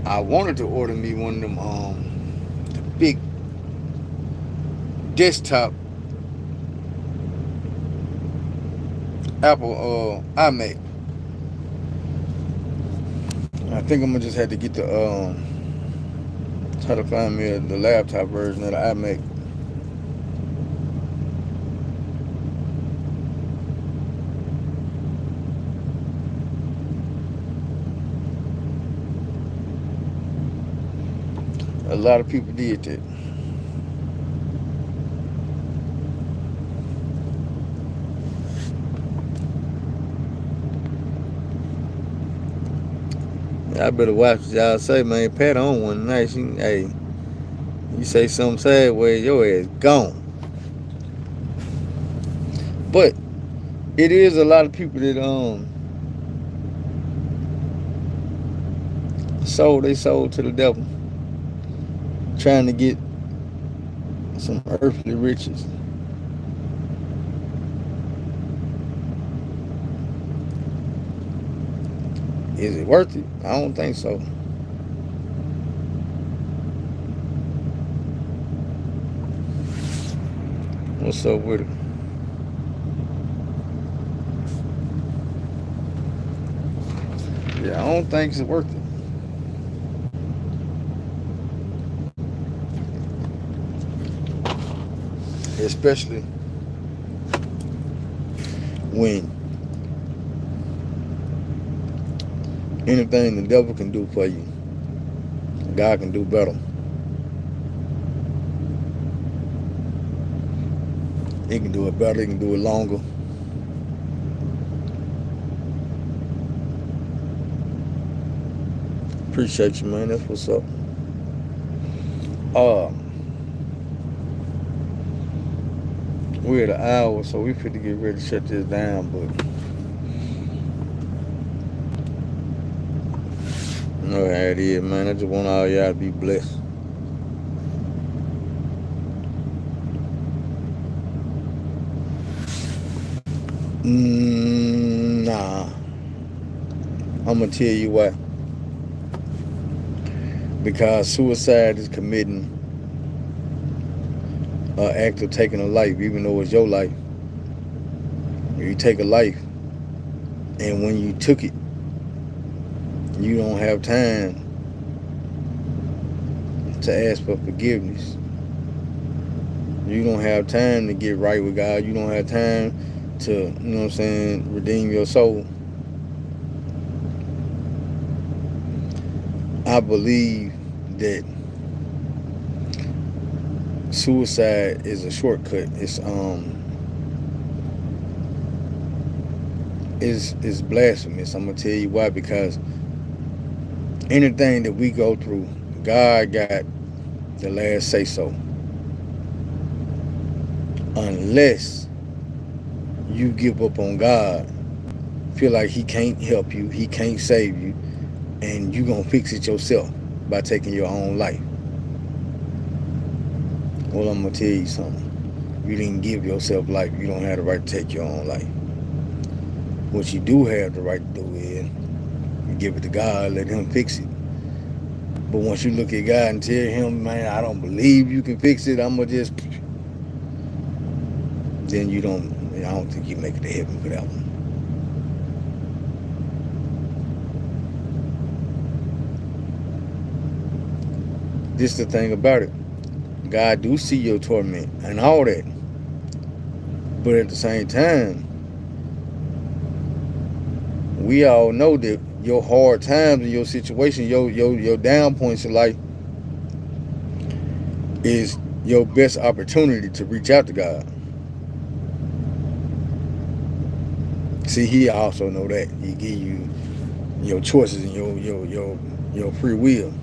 I wanted to order me one of them the big desktop Apple iMac. I think I'm gonna just have to get try to find me the laptop version of the iMac. A lot of people did that. I better watch what y'all say, man. Pat on one night. Hey, you say something sideways, your ass gone. But it is a lot of people that sold they soul to the devil, trying to get some earthly riches. Is it worth it? I don't think so. What's up with it? Yeah, I don't think it's worth it. Especially when anything the devil can do for you, God can do better. He can do it better. He can do it longer. Appreciate you, man. That's what's up. Uh, we're at an hour, so we fit to get ready to shut this down. But you know how it is, man. I just want all y'all to be blessed. Nah, I'm gonna tell you why. Because suicide is committing an act of taking a life, even though it's your life. You take a life, and when you took it, you don't have time to ask for forgiveness. You don't have time to get right with God. You don't have time to, you know what I'm saying, redeem your soul. I believe that suicide is a shortcut. It's blasphemous. I'm gonna tell you why. Because anything that we go through, God got the last say so. Unless you give up on God, feel like He can't help you, He can't save you, and you gonna fix it yourself by taking your own life. Well, I'm gonna tell you something. You didn't give yourself life. You don't have the right to take your own life. What you do have the right to do is give it to God, let Him fix it. But once you look at God and tell Him, man, I don't believe you can fix it, I'm gonna just, then you don't. I don't think you make it to heaven for that one. This is the thing about it. God do see your torment and all that, but at the same time, we all know that your hard times and your situation, your down points in life, is your best opportunity to reach out to God. See, He also know that He give you your choices and your free will.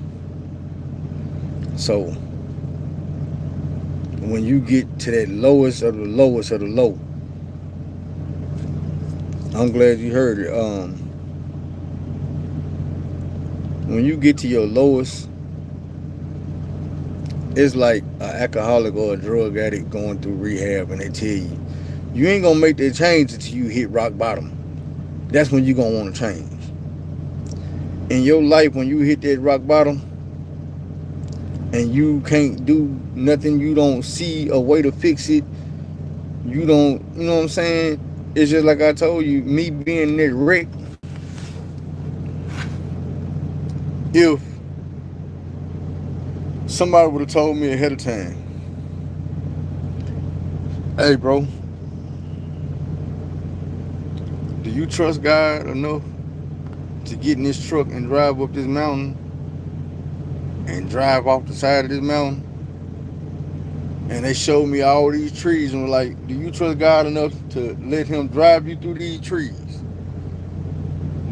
So when you get to that lowest of the lowest of the low, I'm glad you heard it. When you get to your lowest, it's like an alcoholic or a drug addict going through rehab, and they tell you you ain't gonna make that change until you hit rock bottom. That's when you gonna want to change. In your life, when you hit that rock bottom and you can't do nothing, you don't see a way to fix it, you don't, you know what I'm saying? It's just like I told you, me being that wreck, if somebody would have told me ahead of time, hey bro, do you trust God enough to get in this truck and drive up this mountain and drive off the side of this mountain? And they showed me all these trees and were like, do you trust God enough to let Him drive you through these trees?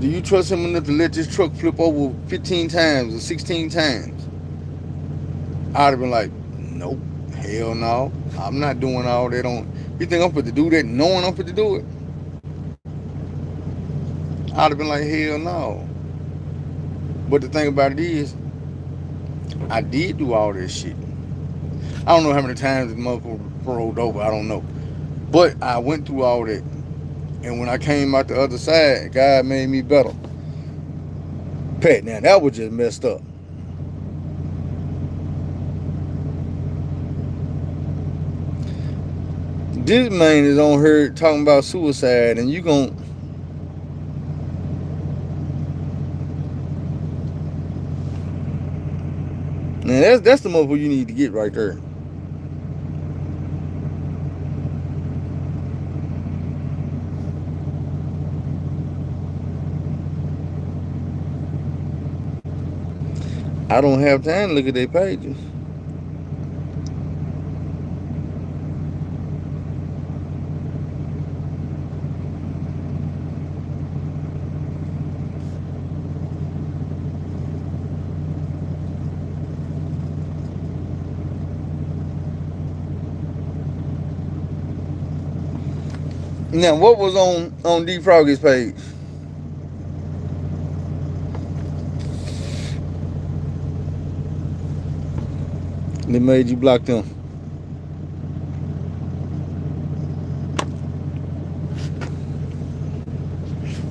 Do you trust Him enough to let this truck flip over 15 times or 16 times? I'd have been like, nope, hell no. I'm not doing all that on. You think I'm fit to do that knowing I'm fit to do it? I'd have been like, hell no. But the thing about it is, I did do all that shit. I don't know how many times the motherfucker rolled over. I don't know. But I went through all that. And when I came out the other side, God made me better. Pat, now that was just messed up. This man is on here talking about suicide, and you gon' man, that's the motherfucker you need to get right there. I don't have time to look at their pages. Now, what was on D Froggy's page? That made you block them.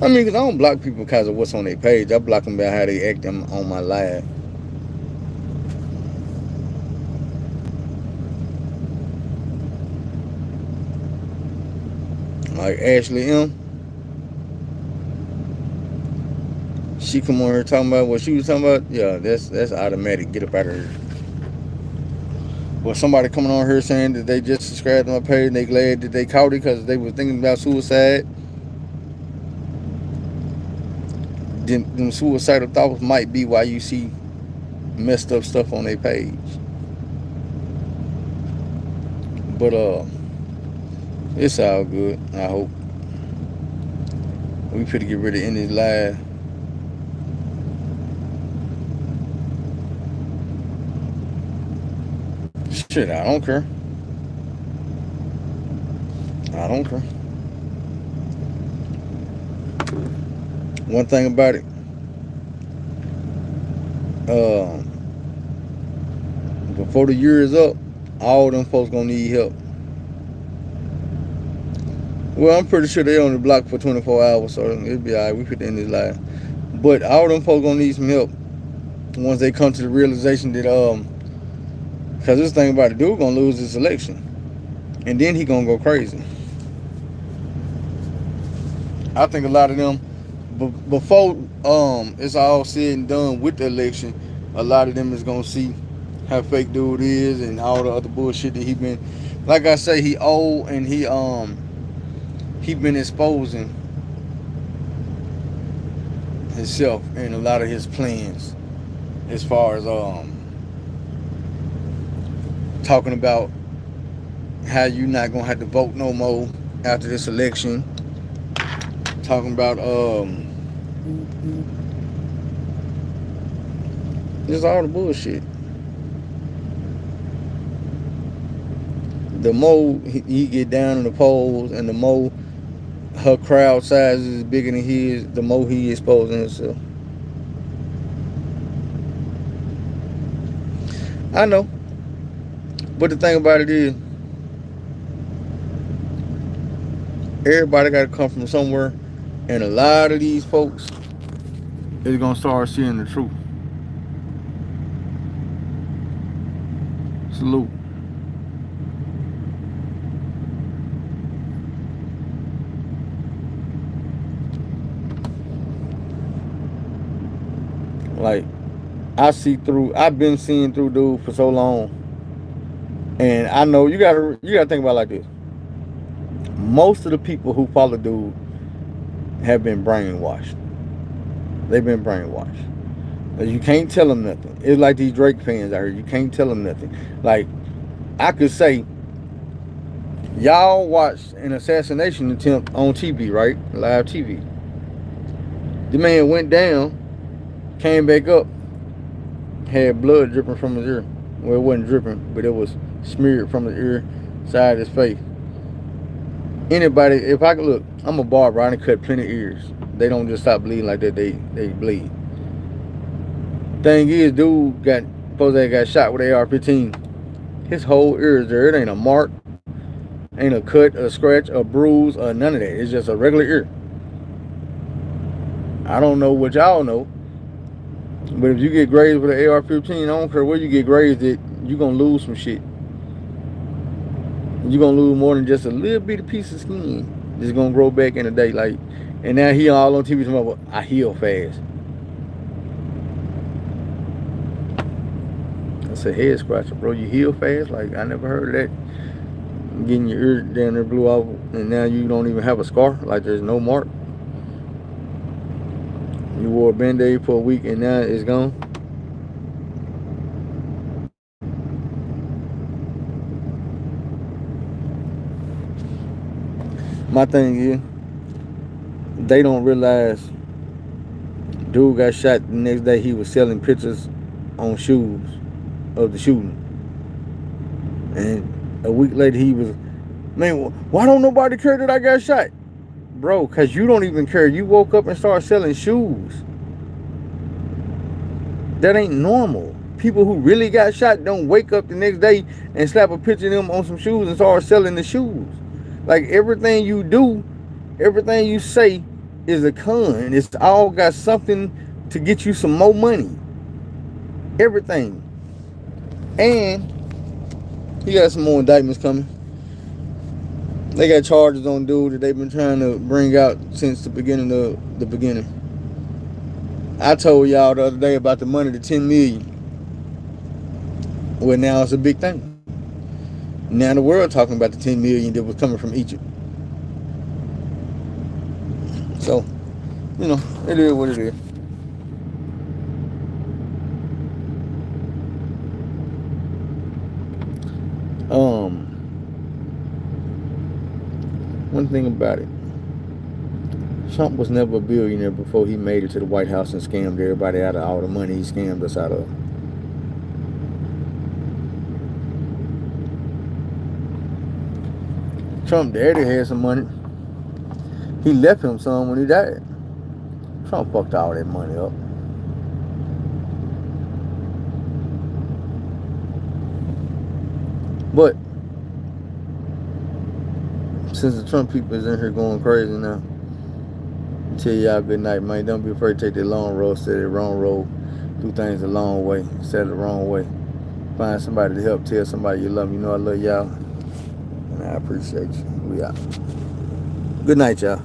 I mean, cause I don't block people because of what's on their page. I block them about how they act on my live. Like Ashley M. She come on here talking about what she was talking about. Yeah, that's automatic. Get up out of here. But somebody coming on here saying that they just subscribed to my page and they glad that they caught it because they were thinking about suicide. Then them suicidal thoughts might be why you see messed up stuff on their page. But it's all good. I hope we finna get rid of any live. Shit, I don't care. I don't care. One thing about it, before the year is up, all them folks gonna need help. Well, I'm pretty sure they on the block for 24 hours, so it'll be alright. We fit in this live. But all them folks gonna need some help once they come to the realization that because this thing about the dude gonna lose this election, and then he gonna go crazy. I think a lot of them, before it's all said and done with the election, a lot of them is gonna see how fake dude is and all the other bullshit that he been. Like I say, he old and he been exposing himself and a lot of his plans as far as talking about how you not gonna have to vote no more after this election. Talking about just all the bullshit. The more he get down in the polls and the more her crowd size is bigger than his, the more he exposing himself. I know. But the thing about it is, everybody got to come from somewhere, and a lot of these folks is going to start seeing the truth. Salute. Like, I've been seeing through dude for so long. And I know you gotta think about it like this. Most of the people who follow dude have been brainwashed. They've been brainwashed. You can't tell them nothing. It's like these Drake fans out here. You can't tell them nothing. Like, I could say, y'all watched an assassination attempt on TV, right? Live TV. The man went down, came back up, had blood dripping from his ear. Well, it wasn't dripping, but it was smeared from the ear side of his face. Anybody, if I could look, I'm a barber. I done cut plenty of ears. They don't just stop bleeding like that. They bleed. Thing is, dude got shot with AR-15. His whole ear is there. It ain't a mark, ain't a cut, a scratch, a bruise, or none of that. It's just a regular ear. I don't know what y'all know, but if you get grazed with an AR-15, I don't care where you get grazed at, you're going to lose some shit. You're going to lose more than just a little bitty piece of skin. It's going to grow back in a day. Like, and now he all on TV talking about, I heal fast. That's a head scratcher, bro. You heal fast? Like, I never heard of that. Getting your ear down there blew off, and now you don't even have a scar. Like, there's no mark. You wore a Band-Aid for a week, and now it's gone. My thing is, they don't realize dude got shot the next day. He was selling pictures on shoes of the shooting. And a week later he was, man, why don't nobody care that I got shot? Bro, because you don't even care. You woke up and started selling shoes. That ain't normal. People who really got shot don't wake up the next day and slap a picture of them on some shoes and start selling the shoes. Like, everything you do, everything you say is a con. It's all got something to get you some more money. Everything. And he got some more indictments coming. They got charges on dude that they've been trying to bring out since the beginning of the beginning. I told y'all the other day about the money, the $10 million. Well, now it's a big thing. Now the world talking about the 10 million that was coming from Egypt. So, you know, it is what it is. One thing about it, Trump was never a billionaire before he made it to the White House and scammed everybody out of all the money he scammed us out of. Trump daddy had some money. He left him some when he died. Trump fucked all that money up. But since the Trump people is in here going crazy now, I tell y'all good night, man. Don't be afraid to take the long road, stay the wrong road, do things the long way instead of the wrong way. Find somebody to help, tell somebody you love them. You know I love y'all, and I appreciate you. We out. Good night, y'all.